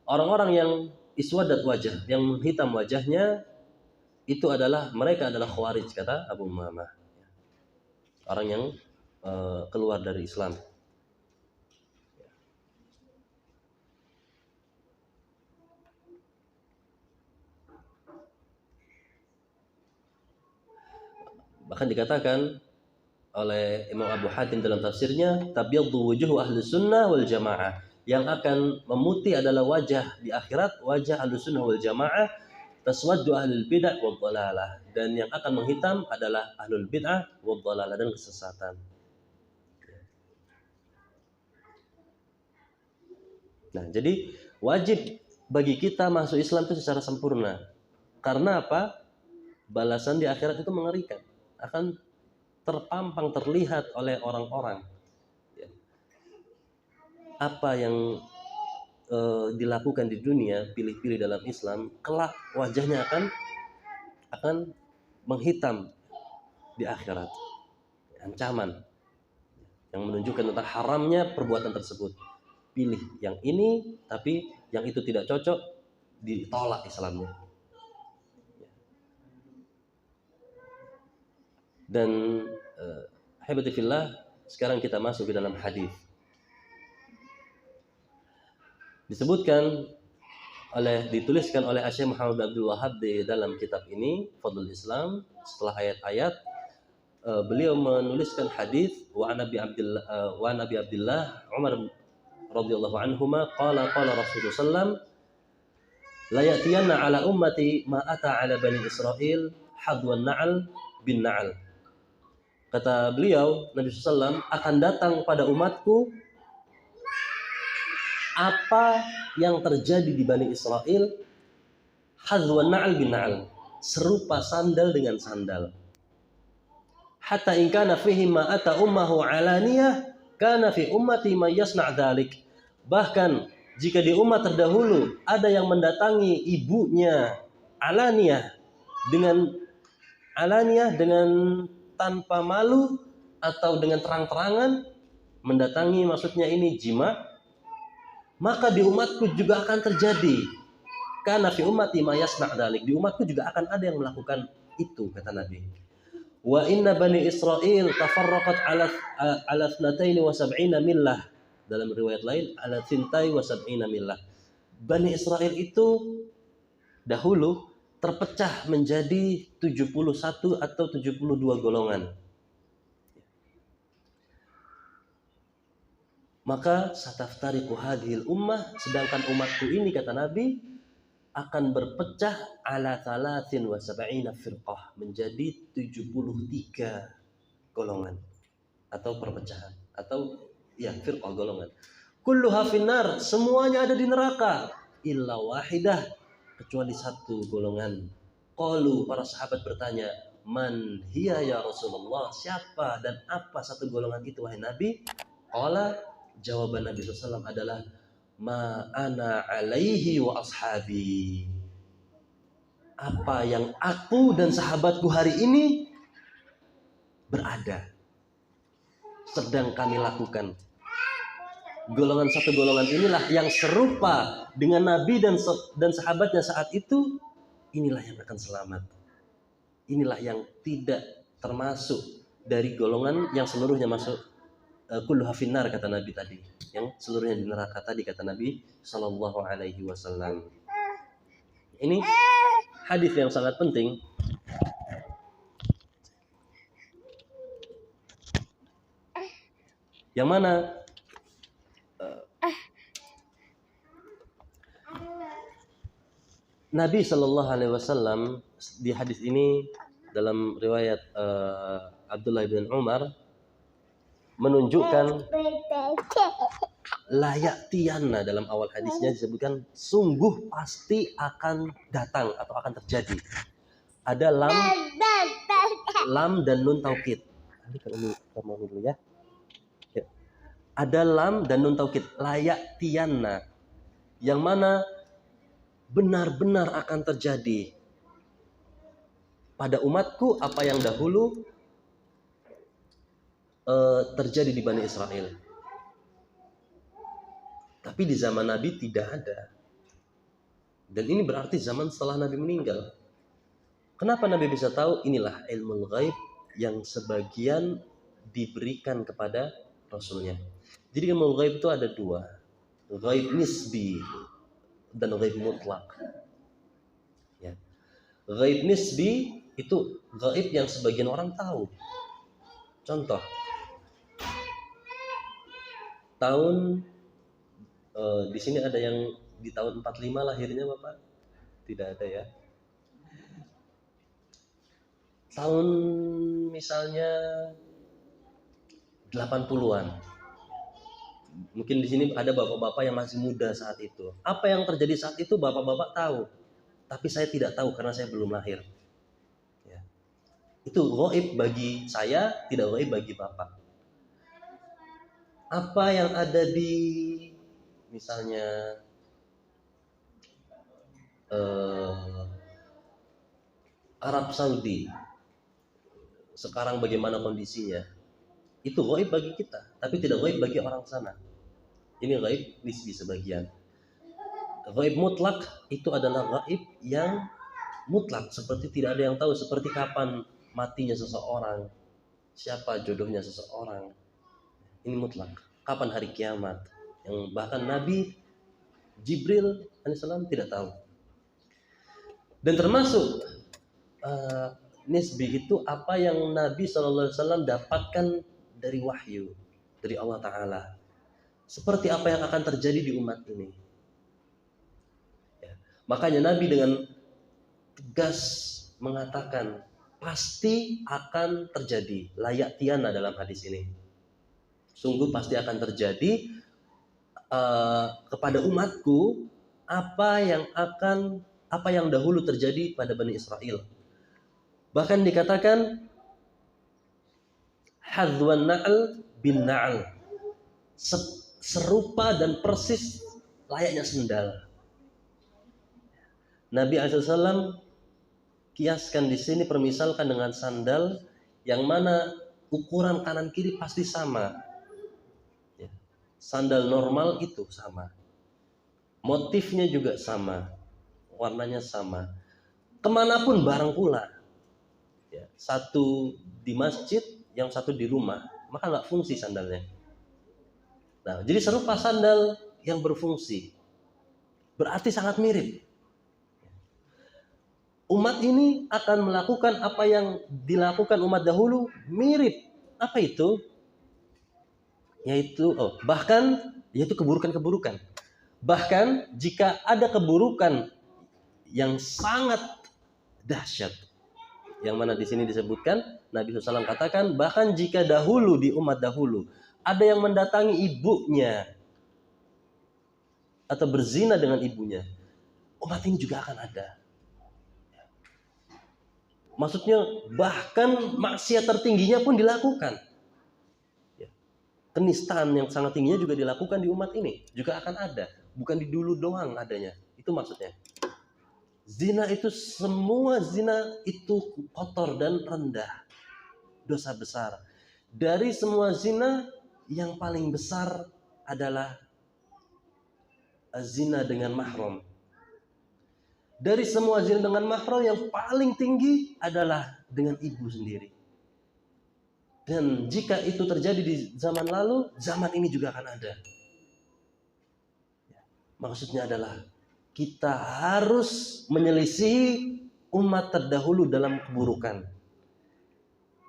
Orang-orang yang iswadat wajah, yang hitam wajahnya, itu adalah, mereka adalah khawarij, kata Abu Umamah. Orang yang keluar dari Islam. Bahkan dikatakan oleh Imam Abu Hatim dalam tafsirnya, tabyaddu wujuhu ahli sunnah wal jamaah, yang akan memutih adalah wajah di akhirat, wajah ahli sunnah wal jamaah, taswaddu ahlul bid'ah wad dhalalah, dan yang akan menghitam adalah ahlul bid'ah wad dhalalah, dan kesesatan. Nah, jadi wajib bagi kita masuk Islam itu secara sempurna. Karena apa? Balasan di akhirat itu mengerikan, akan terpampang, terlihat oleh orang-orang. Apa yang dilakukan di dunia, pilih-pilih dalam Islam, kelak wajahnya akan menghitam di akhirat. Ancaman yang menunjukkan tentang haramnya perbuatan tersebut. Pilih yang ini, tapi yang itu tidak cocok, ditolak Islamnya. Dan habatifillah, sekarang kita masuk ke dalam hadis. Dituliskan oleh Syekh Muhammad bin Abdul Wahhab di dalam kitab ini, Fadlul Islam, setelah ayat-ayat, beliau menuliskan hadis wa Nabi Abdullah Umar radhiyallahu anhuma qala Rasulullah sallam la ya'tiyanna ala ummati ma ata ala bani Israil hadwan na'al bin na'al. Kata beliau, Nabi SAW, akan datang pada umatku apa yang terjadi di Bani Israel, hadwan na'al bin na'al, serupa sandal dengan sandal. Hatta in kana fihi ma ata ummahu alaniyah, kana fi ummati may yasna' dzalik. Bahkan jika di umat terdahulu ada yang mendatangi ibunya alaniyah dengan tanpa malu, atau dengan terang-terangan mendatangi, maksudnya ini jima, maka di umatku juga akan terjadi. Karena fi ummati ma yasna' dzalik, di umatku juga akan ada yang melakukan itu, kata Nabi. Wa inna bani Israil tafarraqat ala 72 millah. Dalam riwayat lain ala 72 millah. Bani Israel itu dahulu terpecah menjadi 71 atau 72 golongan. Maka sataftariqu hadhil ummah, sedangkan umatku ini, kata Nabi, akan berpecah ala 73 firqah, menjadi 73 golongan atau perpecahan atau ya firqah, golongan. Kulluha finnar, semuanya ada di neraka, illa wahidah, kecuali satu golongan. Qalu, para sahabat bertanya, man hiya ya Rasulullah, siapa dan apa satu golongan itu wahai Nabi? Qala, jawaban Nabi SAW adalah ma ana alaihi wa ashabi, apa yang aku dan sahabatku hari ini berada, sedang kami lakukan. Golongan satu golongan inilah yang serupa dengan Nabi dan sahabatnya saat itu, inilah yang akan selamat. Inilah yang tidak termasuk dari golongan yang seluruhnya masuk kulluha finnar, kata Nabi tadi, yang seluruhnya di neraka tadi, kata Nabi sallallahu alaihi wasallam. Ini hadis yang sangat penting. Yang mana Nabi sallallahu alaihi wasallam di hadis ini, dalam riwayat Abdullah bin Umar, menunjukkan layak tiana. Dalam awal hadisnya disebutkan sungguh pasti akan datang atau akan terjadi. Ada lam dan nun taukid. Nanti dulu ya. Ada lam dan nun taukid, layak tiana, yang mana benar-benar akan terjadi pada umatku apa yang dahulu terjadi di Bani Israel. Tapi di zaman Nabi tidak ada. Dan ini berarti zaman setelah Nabi meninggal. Kenapa Nabi bisa tahu? Inilah ilmu ghaib yang sebagian diberikan kepada Rasulnya. Jadi ilmu ghaib itu ada dua. Ghaib nisbi dan ghaib mutlak. Ya. Ghaib nisbi itu ghaib yang sebagian orang tahu. Contoh, tahun di sini ada yang di tahun 45 lahirnya Bapak? Tidak ada ya. Tahun misalnya 80-an. Mungkin di sini ada bapak-bapak yang masih muda saat itu. Apa yang terjadi saat itu bapak-bapak tahu, tapi saya tidak tahu karena saya belum lahir. Ya. Itu ghaib bagi saya, tidak ghaib bagi bapak. Apa yang ada di misalnya Arab Saudi sekarang, bagaimana kondisinya, itu ghaib bagi kita, tapi tidak ghaib bagi orang sana. Ini ghaib nisbi sebagian. Ghaib mutlak itu adalah ghaib yang mutlak, seperti tidak ada yang tahu, seperti kapan matinya seseorang, siapa jodohnya seseorang. Ini mutlak. Kapan hari kiamat, yang bahkan Nabi Jibril alaihissalam tidak tahu. Dan termasuk nisbi itu apa yang Nabi SAW dapatkan dari wahyu dari Allah Ta'ala, seperti apa yang akan terjadi di umat ini. Ya. Makanya Nabi dengan tegas mengatakan pasti akan terjadi, layak tiana dalam hadis ini. Sungguh pasti akan terjadi kepada umatku apa yang dahulu terjadi pada Bani Israel. Bahkan dikatakan hadzwan na'al bin na'al, serupa dan persis layaknya sendal. Nabi SAW kiaskan di sini, permisalkan dengan sandal yang mana ukuran kanan kiri pasti sama. Ya. Sandal normal itu sama. Motifnya juga sama. Warnanya sama. Kemanapun barang pula. Ya. Satu di masjid, yang satu di rumah. Maka nggak fungsi sandalnya. Nah, jadi serupa sandal yang berfungsi. Berarti sangat mirip. Umat ini akan melakukan apa yang dilakukan umat dahulu, mirip. Apa itu? Yaitu yaitu keburukan-keburukan. Bahkan jika ada keburukan yang sangat dahsyat, yang mana di sini disebutkan, Nabi SAW katakan, bahkan jika dahulu di umat dahulu ada yang mendatangi ibunya atau berzina dengan ibunya, umat ini juga akan ada. Maksudnya bahkan maksiat tertingginya pun dilakukan. Kenistaan yang sangat tingginya juga dilakukan di umat ini. Juga akan ada. Bukan di dulu doang adanya. Itu maksudnya. Zina itu, semua zina itu kotor dan rendah. Dosa besar. Dari semua zina, yang paling besar adalah zina dengan mahram. Dari semua zina dengan mahram, yang paling tinggi adalah dengan ibu sendiri. Dan jika itu terjadi di zaman lalu, zaman ini juga akan ada. Maksudnya adalah kita harus menyelisihi umat terdahulu dalam keburukan.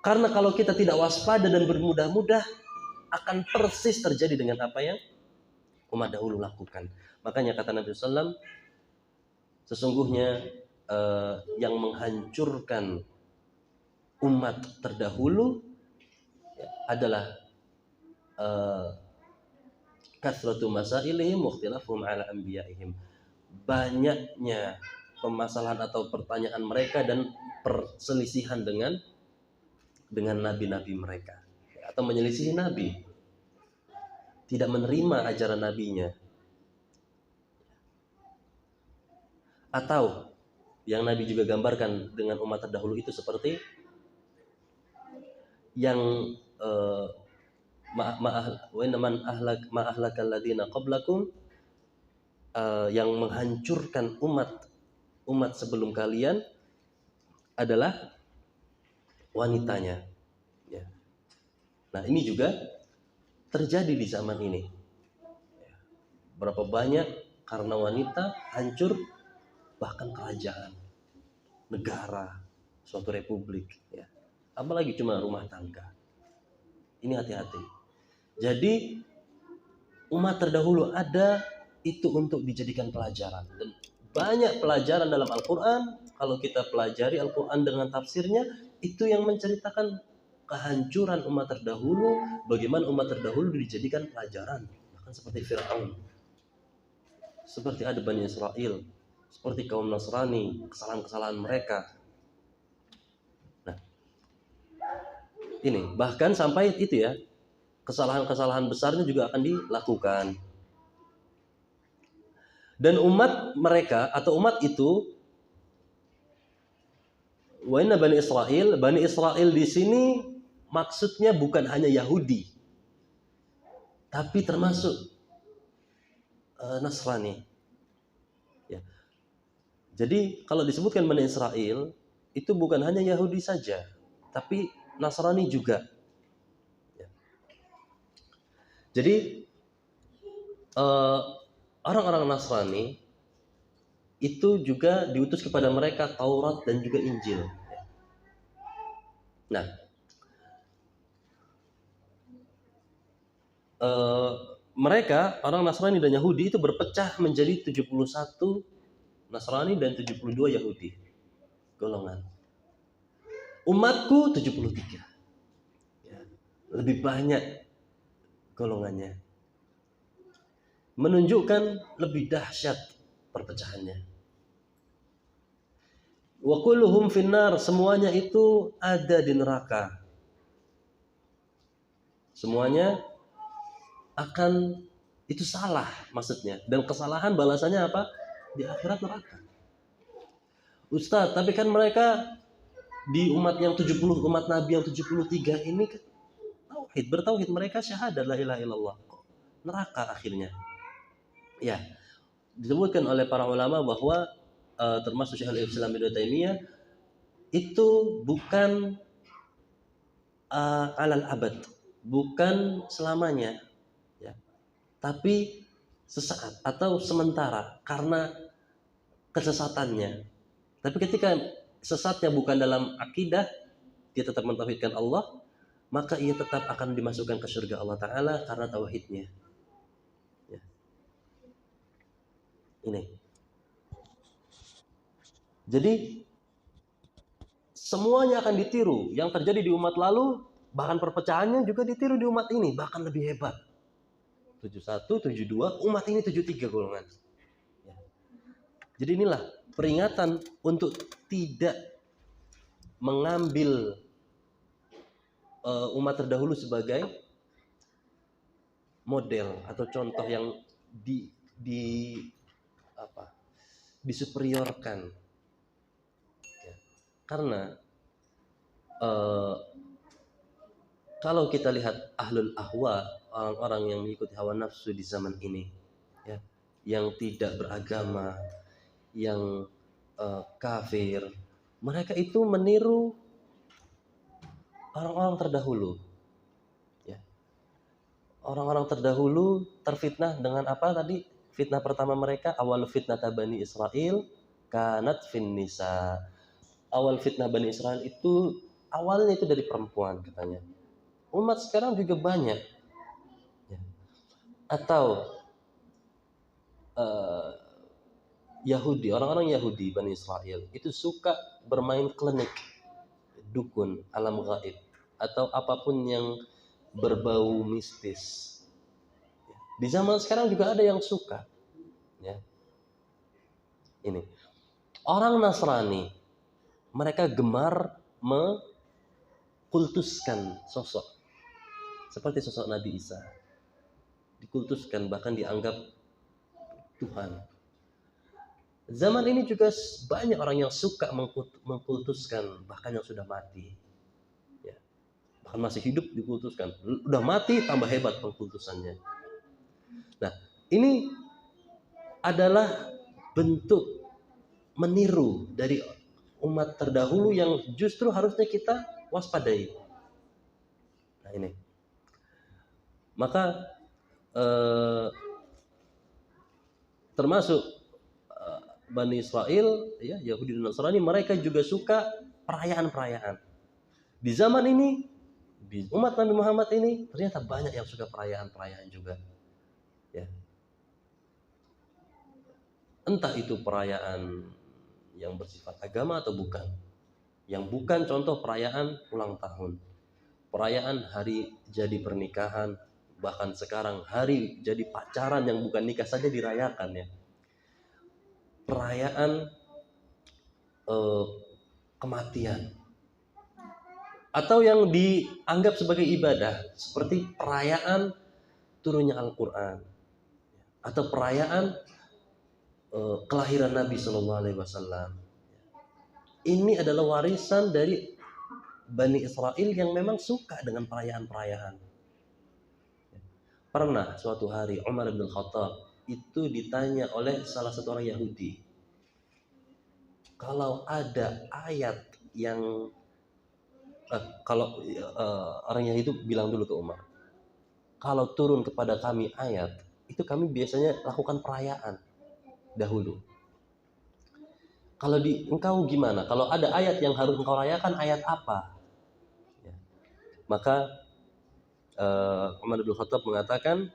Karena kalau kita tidak waspada dan bermudah-mudah, akan persis terjadi dengan apa yang umat dahulu lakukan. Makanya kata Nabi SAW, sesungguhnya yang menghancurkan umat terdahulu adalah kasratu masailihim mukhtilafhum ala anbiya'ihim. Banyaknya permasalahan atau pertanyaan mereka dan perselisihan dengan nabi-nabi mereka, atau menyelisihi nabi, tidak menerima ajaran nabinya. Atau yang Nabi juga gambarkan dengan umat terdahulu itu seperti yang yang menghancurkan umat sebelum kalian adalah wanitanya. Ya. Nah, ini juga terjadi di zaman ini. Berapa banyak karena wanita hancur bahkan kerajaan, negara, suatu republik, ya. Apalagi cuma rumah tangga. Ini hati-hati. Jadi umat terdahulu ada itu untuk dijadikan pelajaran, dan banyak pelajaran dalam Al-Quran. Kalau kita pelajari Al-Quran dengan tafsirnya, itu yang menceritakan kehancuran umat terdahulu, bagaimana umat terdahulu dijadikan pelajaran. Bahkan seperti Fir'aun, seperti ada Bani Israel, seperti kaum Nasrani, kesalahan-kesalahan mereka. Nah, ini bahkan sampai itu ya, kesalahan-kesalahan besarnya juga akan dilakukan. Dan umat mereka atau umat itu, wa inna Bani Israel di sini maksudnya bukan hanya Yahudi, tapi termasuk Nasrani. Ya. Jadi kalau disebutkan Bani Israel, itu bukan hanya Yahudi saja, tapi Nasrani juga. Ya. Jadi orang-orang Nasrani itu juga diutus kepada mereka Taurat dan juga Injil. Nah, mereka, orang Nasrani dan Yahudi itu berpecah menjadi 71 Nasrani dan 72 Yahudi golongan. Umatku 73. Ya, lebih banyak golongannya. Menunjukkan lebih dahsyat perpecahannya. Wa kulluhum finnar, semuanya itu ada di neraka. Semuanya akan itu salah maksudnya, dan kesalahan balasannya apa? Di akhirat neraka. Ustaz, tapi kan mereka di umat yang 70, umat Nabi yang 73 ini tauhid, bertauhid, mereka syahadat la ilaha illallah. Kok neraka akhirnya? Ya, disebutkan oleh para ulama bahwa termasuk Syekhul Islam Ibnu Taimiyah itu bukan alal abad, bukan selamanya, ya, tapi sesaat atau sementara karena kesesatannya. Tapi ketika sesatnya bukan dalam akidah, dia tetap mentauhidkan Allah, maka ia tetap akan dimasukkan ke surga Allah Ta'ala karena tauhidnya. Ya. Ini. Jadi semuanya akan ditiru. Yang terjadi di umat lalu, bahkan perpecahannya juga ditiru di umat ini, bahkan lebih hebat. 71, 72, umat ini 73 golongan. Ya. Jadi inilah peringatan untuk tidak mengambil umat terdahulu sebagai model atau contoh yang disuperiorkan, ya. Karena kalau kita lihat ahlul ahwa, orang-orang yang mengikuti hawa nafsu di zaman ini, ya, yang tidak beragama, yang kafir, mereka itu meniru orang-orang terdahulu. Ya. Orang-orang terdahulu terfitnah dengan apa tadi? Fitnah pertama mereka, awal fitnah Bani Israel kanat fin nisa. Awal fitnah Bani Israel itu awalnya itu dari perempuan katanya. Umat sekarang juga banyak. Ya. Atau Yahudi, orang-orang Yahudi Bani Israel itu suka bermain klinik, dukun, alam gaib, atau apapun yang berbau mistis. Di zaman sekarang juga ada yang suka. Ya. Ini orang Nasrani, mereka gemar mengkultuskan sosok seperti sosok Nabi Isa, dikultuskan, bahkan dianggap Tuhan. Zaman ini juga banyak orang yang suka mengkultuskan, bahkan yang sudah mati, ya. Bahkan masih hidup dikultuskan, udah mati tambah hebat pengkultusannya. Nah, ini adalah bentuk meniru dari umat terdahulu yang justru harusnya kita waspadai. Nah ini, maka termasuk Bani Israel, ya, Yahudi dan Nasrani, mereka juga suka perayaan-perayaan. Di zaman ini, di umat Nabi Muhammad ini, ternyata banyak yang suka perayaan-perayaan juga. Ya. Entah itu perayaan yang bersifat agama atau bukan. Yang bukan, contoh perayaan ulang tahun, perayaan hari jadi pernikahan, bahkan sekarang hari jadi pacaran yang bukan nikah saja dirayakan, ya. Perayaan kematian, atau yang dianggap sebagai ibadah seperti perayaan turunnya Al-Quran, atau perayaan kelahiran Nabi Shallallahu Alaihi Wasallam. Ini adalah warisan dari Bani Israel yang memang suka dengan perayaan-perayaan. Pernah suatu hari Umar bin Khattab itu ditanya oleh salah satu orang Yahudi, kalau ada ayat yang orang Yahudi itu bilang dulu ke Umar, kalau turun kepada kami ayat itu kami biasanya lakukan perayaan dahulu. Kalau di engkau gimana? Kalau ada ayat yang harus engkau rayakan, ayat apa? Ya. Maka Umar bin Khattab mengatakan,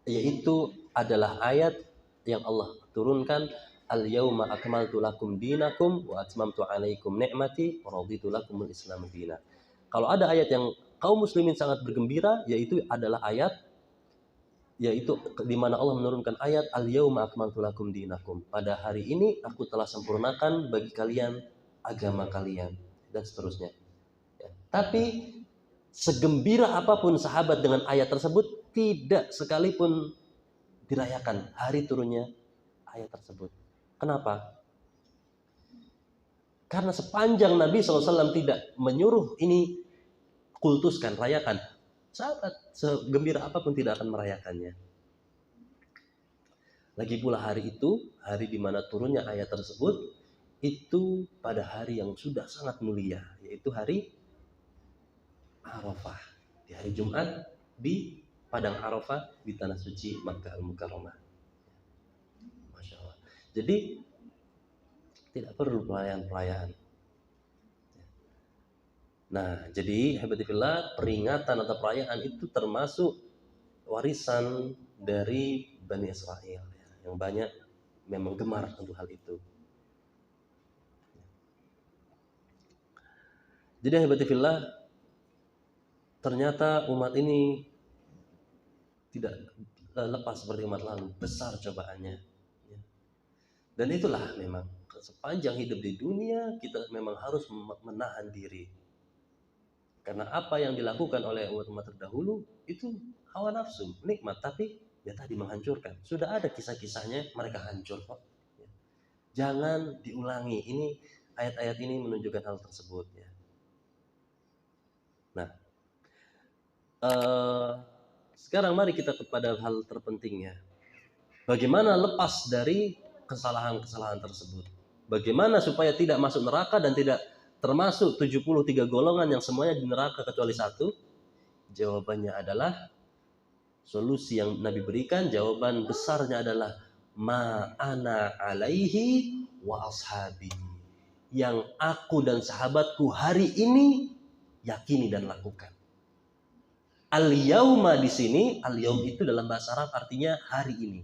yaitu adalah ayat yang Allah turunkan, al-yauma akmaltu lakum dinakum wa atmamtu alaikum ni'mati wa raditu lakumul Islam dina. Kalau ada ayat yang kaum muslimin sangat bergembira, yaitu adalah ayat yaitu di mana Allah menurunkan ayat al-yauma akmaltu lakum dinakum. Pada hari ini aku telah sempurnakan bagi kalian agama kalian, dan seterusnya. Ya. Tapi segembira apapun sahabat dengan ayat tersebut, tidak sekalipun dirayakan hari turunnya ayat tersebut. Kenapa? Karena sepanjang Nabi SAW tidak menyuruh ini kultuskan, rayakan. Sahabat segembira apapun tidak akan merayakannya. Lagi pula hari itu, hari di mana turunnya ayat tersebut, itu pada hari yang sudah sangat mulia, yaitu hari Arafah. Di hari Jumat, di Padang Arafah, di Tanah Suci Makkah Al-Mukarramah. Masya Allah. Jadi, tidak perlu perayaan-perayaan. Nah, jadi habibillah, peringatan atau perayaan itu termasuk warisan dari Bani Israel yang banyak memang gemar untuk hal itu. Jadi habibillah, ternyata umat ini tidak lepas seperti umat lalu, besar cobaannya. Dan itulah memang sepanjang hidup di dunia kita memang harus menahan diri. Karena apa yang dilakukan oleh umat-umat terdahulu itu hawa nafsu, nikmat, tapi ya tadi menghancurkan. Sudah ada kisah-kisahnya, mereka hancur kok. Jangan diulangi. Ini ayat-ayat ini menunjukkan hal tersebut. Ya. Nah, sekarang mari kita kepada hal terpentingnya. Bagaimana lepas dari kesalahan-kesalahan tersebut? Bagaimana supaya tidak masuk neraka dan tidak termasuk 73 golongan yang semuanya di neraka kecuali satu? Jawabannya adalah solusi yang Nabi berikan, jawaban besarnya adalah ma'ana alaihi wa ashabi. Yang aku dan sahabatku hari ini yakini dan lakukan. Al-yauma di sini, al-yaum itu dalam bahasa Arab artinya hari ini.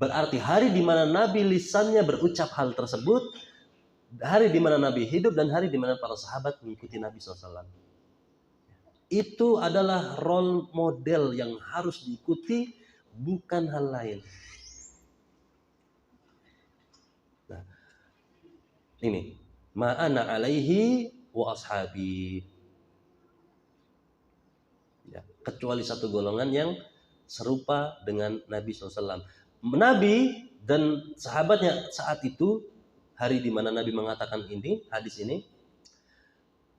Berarti hari di mana Nabi lisannya berucap hal tersebut, hari di mana Nabi hidup dan hari di mana para sahabat mengikuti Nabi SAW. Itu adalah role model yang harus diikuti, bukan hal lain. Nah, ini ma'ana alaihi wa ashabi. Ya, kecuali satu golongan yang serupa dengan Nabi SAW. Nabi dan sahabatnya saat itu, hari di mana Nabi mengatakan ini, hadis ini,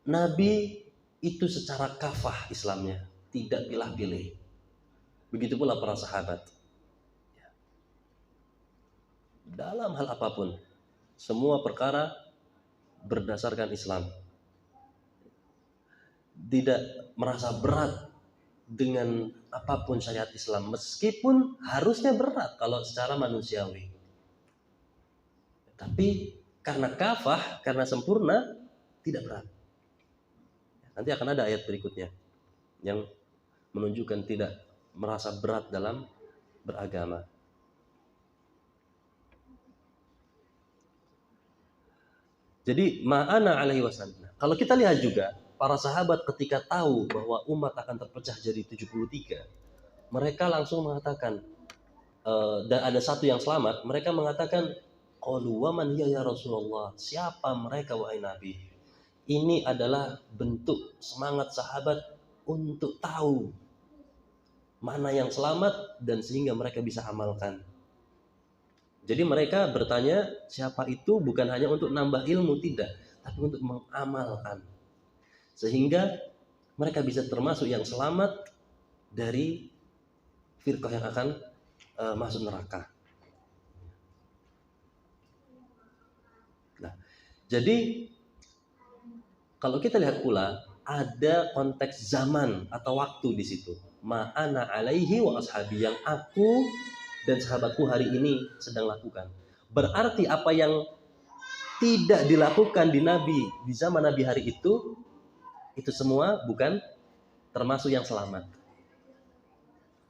Nabi itu secara kafah Islamnya, tidak pilih-pilih. Begitu pula para sahabat. Dalam hal apapun, semua perkara berdasarkan Islam. Tidak merasa berat dengan apapun syariat Islam, meskipun harusnya berat kalau secara manusiawi. Tapi karena kafah, karena sempurna, tidak berat. Nanti akan ada ayat berikutnya yang menunjukkan tidak merasa berat dalam beragama. Jadi ma'ana alaihi wasallam. Kalau kita lihat juga, para sahabat ketika tahu bahwa umat akan terpecah jadi 73, mereka langsung mengatakan, dan ada satu yang selamat, mereka mengatakan, qalu wa man hiya ya Rasulullah, siapa mereka wahai Nabi? Ini adalah bentuk semangat sahabat untuk tahu mana yang selamat dan sehingga mereka bisa amalkan. Jadi mereka bertanya siapa itu bukan hanya untuk nambah ilmu, tidak, tapi untuk mengamalkan. Sehingga mereka bisa termasuk yang selamat dari firqah yang akan masuk neraka. Nah, jadi kalau kita lihat pula ada konteks zaman atau waktu di situ. Ma'ana alaihi wa ashabi, yang aku dan sahabatku hari ini sedang lakukan. Berarti apa yang tidak dilakukan di Nabi di zaman Nabi hari itu semua bukan termasuk yang selamat.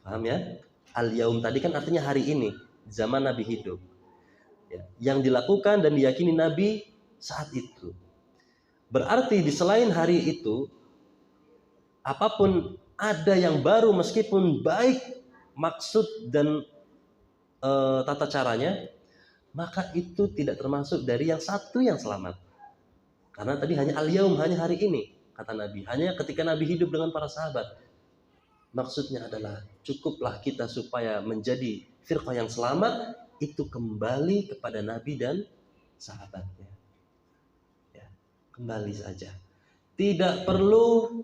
Paham ya? Al-yaum tadi kan artinya hari ini, zaman Nabi hidup. Ya, yang dilakukan dan diyakini Nabi saat itu. Berarti di selain hari itu, apapun ada yang baru meskipun baik maksud dan tata caranya, maka itu tidak termasuk dari yang satu yang selamat. Karena tadi hanya al-yaum, hanya hari ini, kata Nabi. Hanya ketika Nabi hidup dengan para sahabat. Maksudnya adalah cukuplah kita supaya menjadi firqah yang selamat, itu kembali kepada Nabi dan sahabatnya. Ya, kembali saja. Tidak perlu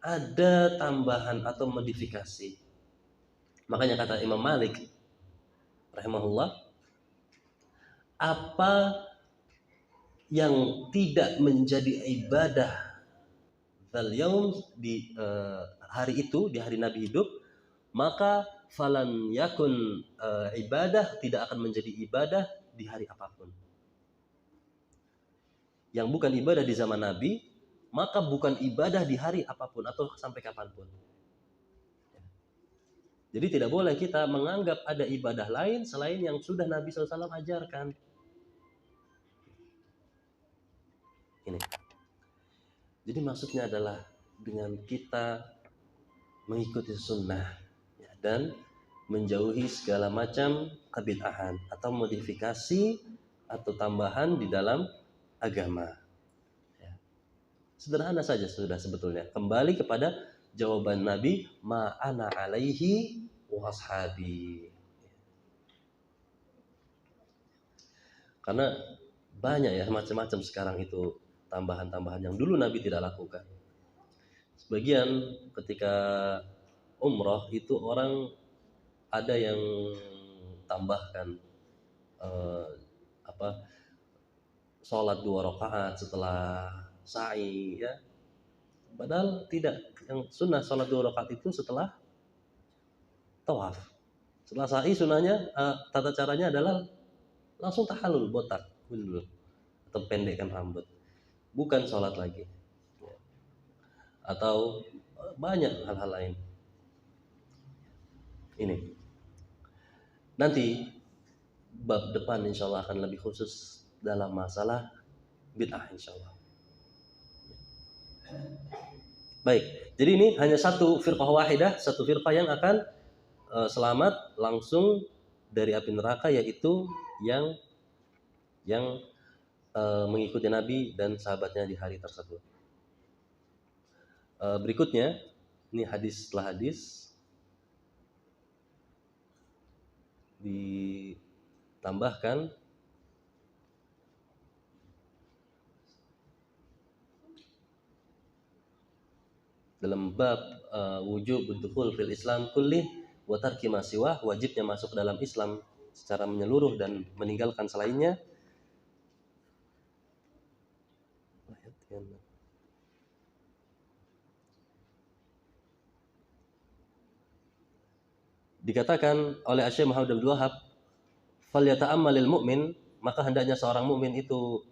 ada tambahan atau modifikasi. Makanya kata Imam Malik rahimahullah, apa yang tidak menjadi ibadah dzal yaum di hari itu, di hari Nabi hidup, maka falan yakun ibadah, tidak akan menjadi ibadah di hari apapun. Yang bukan ibadah di zaman Nabi, maka bukan ibadah di hari apapun atau sampai kapanpun. Jadi tidak boleh kita menganggap ada ibadah lain selain yang sudah Nabi SAW ajarkan. Ini. Jadi maksudnya adalah dengan kita mengikuti sunnah ya, dan menjauhi segala macam kebid'ahan atau modifikasi atau tambahan di dalam agama. Ya. Sederhana saja sudah sebetulnya. Kembali kepada jawaban Nabi, ma'ana alaihi wa ashabi. Karena banyak ya macam-macam sekarang itu tambahan-tambahan yang dulu Nabi tidak lakukan. Sebagian ketika umroh itu orang ada yang tambahkan sholat 2 rakaat setelah sa'i ya. Padahal tidak, yang sunnah sholat 2 rakaat itu setelah tawaf. Setelah sa'i sunnahnya tata caranya adalah langsung tahallul, botak dulu atau pendekkan rambut, bukan sholat lagi ya. Atau banyak hal-hal lain. Ini nanti bab depan insyaallah akan lebih khusus dalam masalah bid'ah insyaallah. Baik, jadi ini hanya satu firqah wahidah, satu firqah yang akan selamat langsung dari api neraka, yaitu yang mengikuti Nabi dan sahabatnya di hari tersebut. Berikutnya, ini hadis setelah hadis ditambahkan dalam bab wujub dukhul fil Islam kullih wa tarki ma siwah, wajibnya masuk ke dalam Islam secara menyeluruh dan meninggalkan selainnya. Dikatakan oleh Syekh Muhammad Abdul Wahhab, falyata'ammalil mu'min, maka hendaknya seorang mukmin itu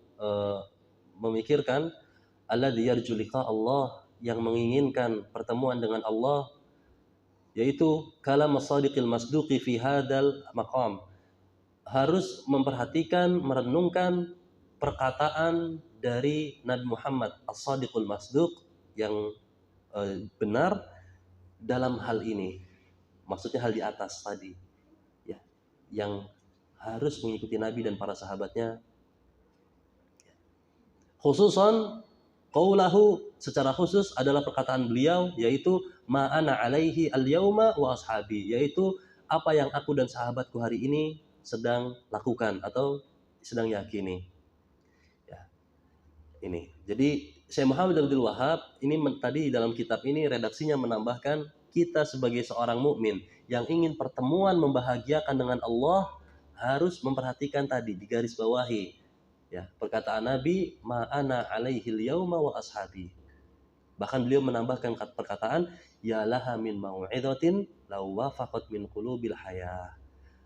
memikirkan alladzi yarju liqa Allah, yang menginginkan pertemuan dengan Allah, yaitu kalam as-sadiqil masduqi fi hadzal maqam, harus memperhatikan, merenungkan perkataan dari Nabi Muhammad as-sadiqul masduq, yang benar dalam hal ini. Maksudnya hal di atas tadi ya, yang harus mengikuti Nabi dan para sahabatnya. Khususan qaulahu, secara khusus adalah perkataan beliau, yaitu ma'ana alaihi al-yauma wa ashabi, yaitu apa yang aku dan sahabatku hari ini sedang lakukan atau sedang yakini. Ya. Ini. Jadi Syekh Muhammad Abdul Wahhab ini tadi dalam kitab ini redaksinya menambahkan, kita sebagai seorang mukmin yang ingin pertemuan membahagiakan dengan Allah harus memperhatikan tadi, digaris bawahi ya, perkataan Nabi ma'ana alaihil yauma wa ashabi. Bahkan beliau menambahkan perkataan ya laha min mau'izatin law wafaqat min qulubil haya.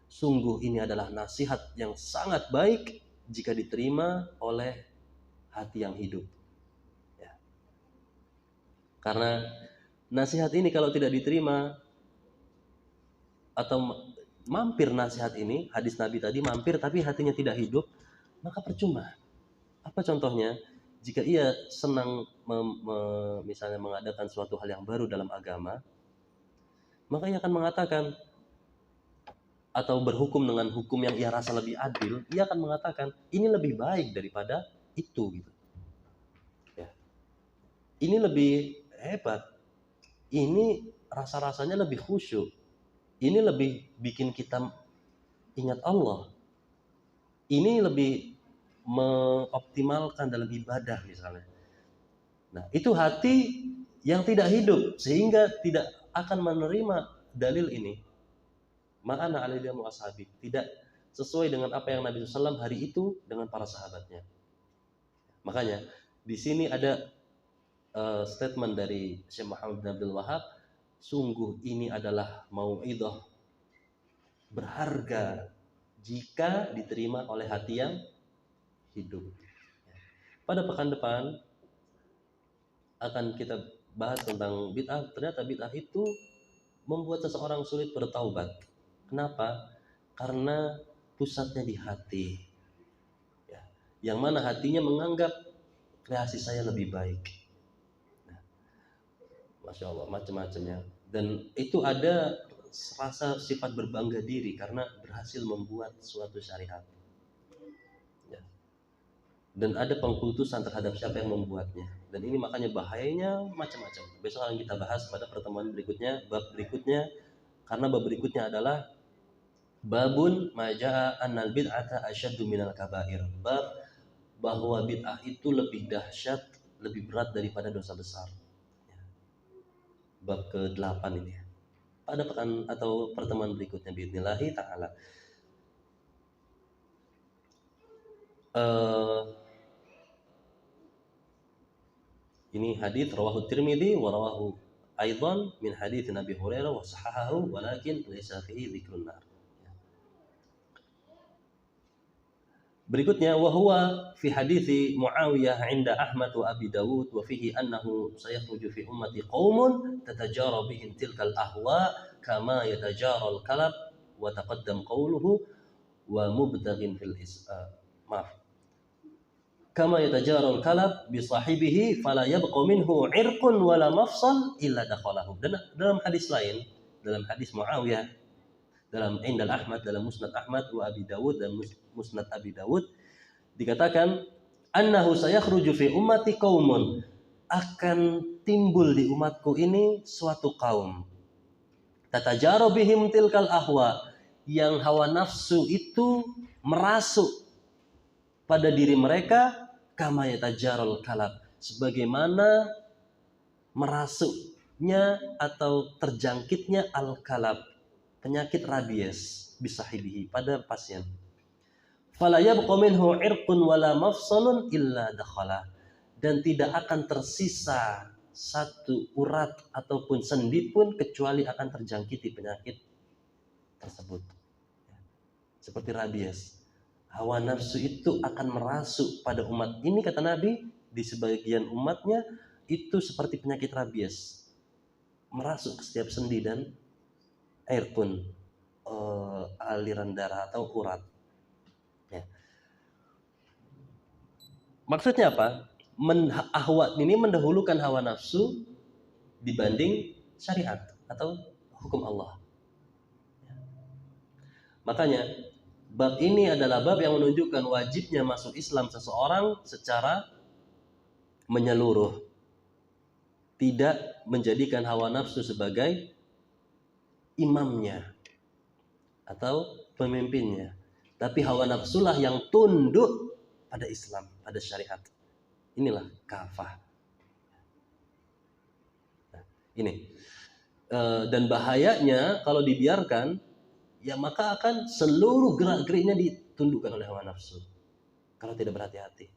Sungguh ini adalah nasihat yang sangat baik jika diterima oleh hati yang hidup ya. Karena nasihat ini kalau tidak diterima atau mampir nasihat ini, hadis Nabi tadi mampir tapi hatinya tidak hidup, maka percuma. Apa contohnya? Jika ia senang misalnya mengadakan suatu hal yang baru dalam agama, maka ia akan mengatakan atau berhukum dengan hukum yang ia rasa lebih adil, ia akan mengatakan ini lebih baik daripada itu gitu. Ya. Ini lebih hebat. Ini rasa-rasanya lebih khusyuk. Ini lebih bikin kita ingat Allah. Ini lebih mengoptimalkan dalam ibadah misalnya. Nah, itu hati yang tidak hidup sehingga tidak akan menerima dalil ini. Ma'ana alaihi wa ashabi, tidak sesuai dengan apa yang Nabi SAW hari itu dengan para sahabatnya. Makanya di sini ada statement dari Syekh Muhammad bin Abdul Wahab, sungguh ini adalah mau'idhah berharga jika diterima oleh hati yang hidup. Pada pekan depan akan kita bahas tentang bid'ah. Ternyata bid'ah itu membuat seseorang sulit bertaubat. Kenapa? Karena pusatnya di hati. Ya. Yang mana hatinya menganggap kreasi saya lebih baik. Nah, Masya Allah, macam-macamnya. Dan itu ada rasa sifat berbangga diri karena berhasil membuat suatu syariat. Ya. Dan ada pengkultusan terhadap siapa yang membuatnya. Dan ini makanya bahayanya macam-macam. Besok akan kita bahas pada pertemuan berikutnya, bab berikutnya. Karena bab berikutnya adalah babun maja'a annal bid'ata asyaddu minal kabair. Bab bahwa bid'ah itu lebih dahsyat, lebih berat daripada dosa besar. Bab ke-8 ini. Pada pekan atau pertemuan berikutnya biidznillah taala. Ini hadis rawahu Tirmidzi wa rawahu aidan min hadits Nabi Hurairah wa sahahahu walakin laysa fihi dzikrun nar. Berikutnya wa huwa fi hadithi Muawiyah 'inda Ahmad wa Abi Dawud wa fihi annahu sayakhruju fi ummati qaumun tatajara bihim tilkal ahwa kama yatajara al-kalab wa taqaddam qawluhu wa mubtaghin fil kama yatajara al-kalab bi sahibihi fala yabqa minhu 'irqun wala mafsal illa dakhalahu. Dan dalam hadis lain, dalam hadis Muawiyah dalam Indal Ahmad, dalam Musnad Ahmad wa Abi Dawud dan Musnad Abi Dawud dikatakan annahu sayakhruju fi ummati qaumun, akan timbul di umatku ini suatu kaum tatajaru bihim tilkal ahwa, yang hawa nafsu itu merasuk pada diri mereka kama yatajarul kalab, sebagaimana merasuknya atau terjangkitnya al-kalab, penyakit rabies bisahibihi pada pasien. Fala yabqa minhu 'irqun wala mafsalun illa dakhala, dan tidak akan tersisa satu urat ataupun sendi pun kecuali akan terjangkiti penyakit tersebut. Seperti rabies. Hawa nafsu itu akan merasuk pada umat ini, kata Nabi, di sebagian umatnya itu seperti penyakit rabies. Merasuk ke setiap sendi dan air pun aliran darah atau urat. Ya. Maksudnya apa? Ahwat ini mendahulukan hawa nafsu dibanding syariat atau hukum Allah. Ya. Makanya bab ini adalah bab yang menunjukkan wajibnya masuk Islam seseorang secara menyeluruh, tidak menjadikan hawa nafsu sebagai imamnya atau pemimpinnya, tapi hawa nafsulah yang tunduk pada Islam, pada syariat. Inilah kafah. Nah, ini dan bahayanya kalau dibiarkan, ya maka akan seluruh gerak-geriknya ditundukkan oleh hawa nafsu kalau tidak berhati-hati,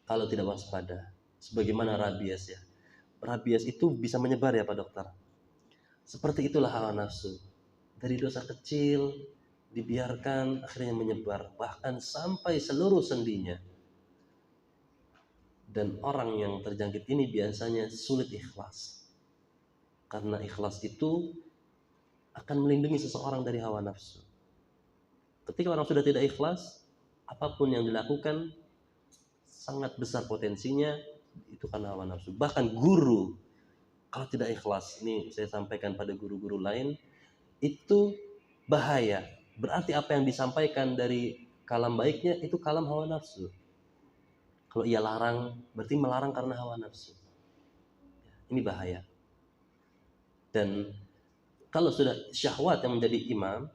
kalau tidak waspada. Sebagaimana rabies, ya, rabies itu bisa menyebar, ya Pak Dokter. Seperti itulah hawa nafsu. Dari dosa kecil dibiarkan akhirnya menyebar bahkan sampai seluruh sendinya. Dan orang yang terjangkit ini biasanya sulit ikhlas, karena ikhlas itu akan melindungi seseorang dari hawa nafsu. Ketika orang sudah tidak ikhlas, apapun yang dilakukan sangat besar potensinya itu karena hawa nafsu. Bahkan guru kalau tidak ikhlas, ini saya sampaikan pada guru-guru lain, itu bahaya. Berarti apa yang disampaikan dari kalam baiknya itu kalam hawa nafsu. Kalau ia larang, berarti melarang karena hawa nafsu. Ini bahaya. Dan kalau sudah syahwat yang menjadi imam,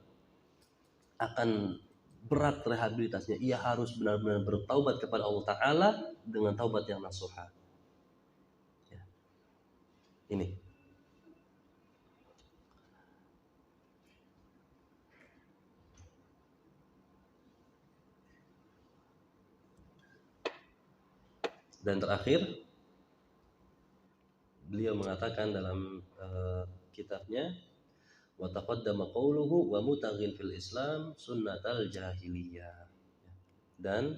akan berat rehabilitasinya. Ia harus benar-benar bertaubat kepada Allah Ta'ala dengan taubat yang nasuha. Ya. Ini. Dan terakhir, beliau mengatakan dalam kitabnya, wa taqaddama qawluhu wa mutaghin fil Islam sunnatal jahiliyah. Dan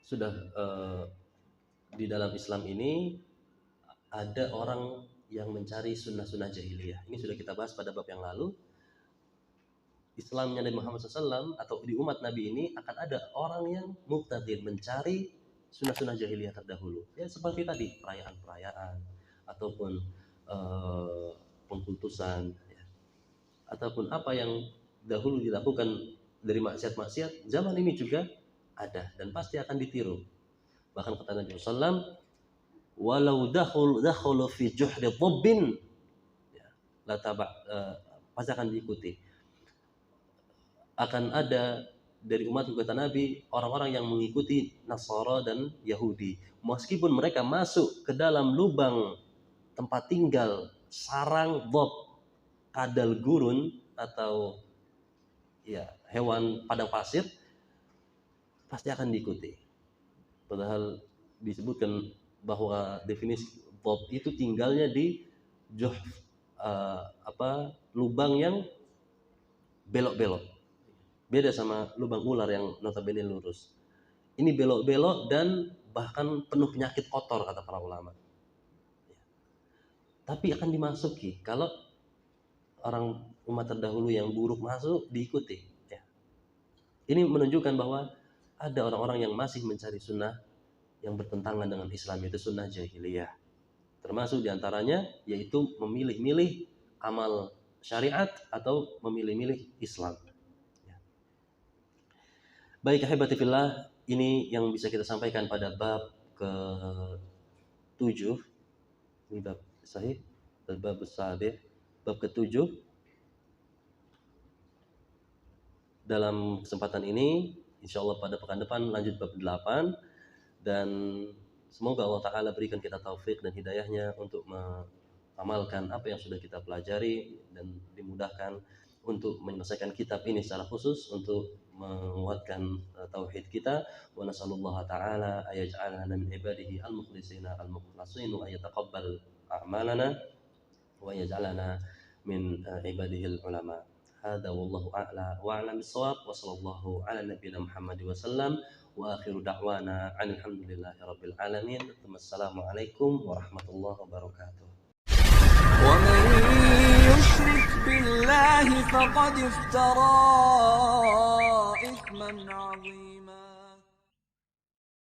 sudah di dalam Islam ini ada orang yang mencari sunnah-sunnah jahiliyah. Ini sudah kita bahas pada bab yang lalu. Islamnya Nabi Muhammad SAW atau di umat Nabi ini akan ada orang yang muqtadin, mencari sunnah-sunnah jahiliyah terdahulu. Ya seperti tadi, perayaan-perayaan ataupun pengkultusan, ya. Ataupun apa yang dahulu dilakukan dari maksiat-maksiat, zaman ini juga ada dan pasti akan ditiru. Bahkan kata Nabi SAW, walau dakhulu fi juhri dhabbin, ya, pasti akan diikuti. Akan ada dari umat kata Nabi orang-orang yang mengikuti Nasara dan Yahudi, meskipun mereka masuk ke dalam lubang tempat tinggal sarang dhab, kadal gurun atau ya hewan padang pasir, pasti akan diikuti. Padahal disebutkan bahwa definisi dhab itu tinggalnya di lubang yang belok-belok. Beda sama lubang ular yang notabene lurus. Ini belok-belok dan bahkan penuh penyakit kotor kata para ulama. Tapi akan dimasuki kalau orang umat terdahulu yang buruk masuk, diikuti. Ya. Ini menunjukkan bahwa ada orang-orang yang masih mencari sunnah yang bertentangan dengan Islam, itu sunnah jahiliyah. Termasuk diantaranya yaitu memilih-milih amal syariat atau memilih-milih Islam. Baik, ahibati fillah, ini yang bisa kita sampaikan pada bab ke-7. Ini bab sahih, bab as-sabi', bab ke-7. Dalam kesempatan ini, insyaallah pada pekan depan lanjut bab 8, dan semoga Allah Ta'ala berikan kita taufik dan hidayahnya untuk mengamalkan apa yang sudah kita pelajari dan dimudahkan untuk menyelesaikan kitab ini secara khusus untuk menguatkan tauhid kita. Wa nasallallahu ta'ala ayaj'alana min ibadihi al-mukhlisina al-mukhlasin wa ayataqabbal a'malana wa yaj'alana min ibadihi al-ulama. Hadza wallahu a'la wa a'lam bis-shawab wa sallallahu ala nabiyyina Muhammad wa sallam wa akhiru da'wana alhamdulillahi rabbil alamin. Wassalamu alaikum warahmatullahi wabarakatuh. ومن يشرك بالله فقد افترى إثما عظيما.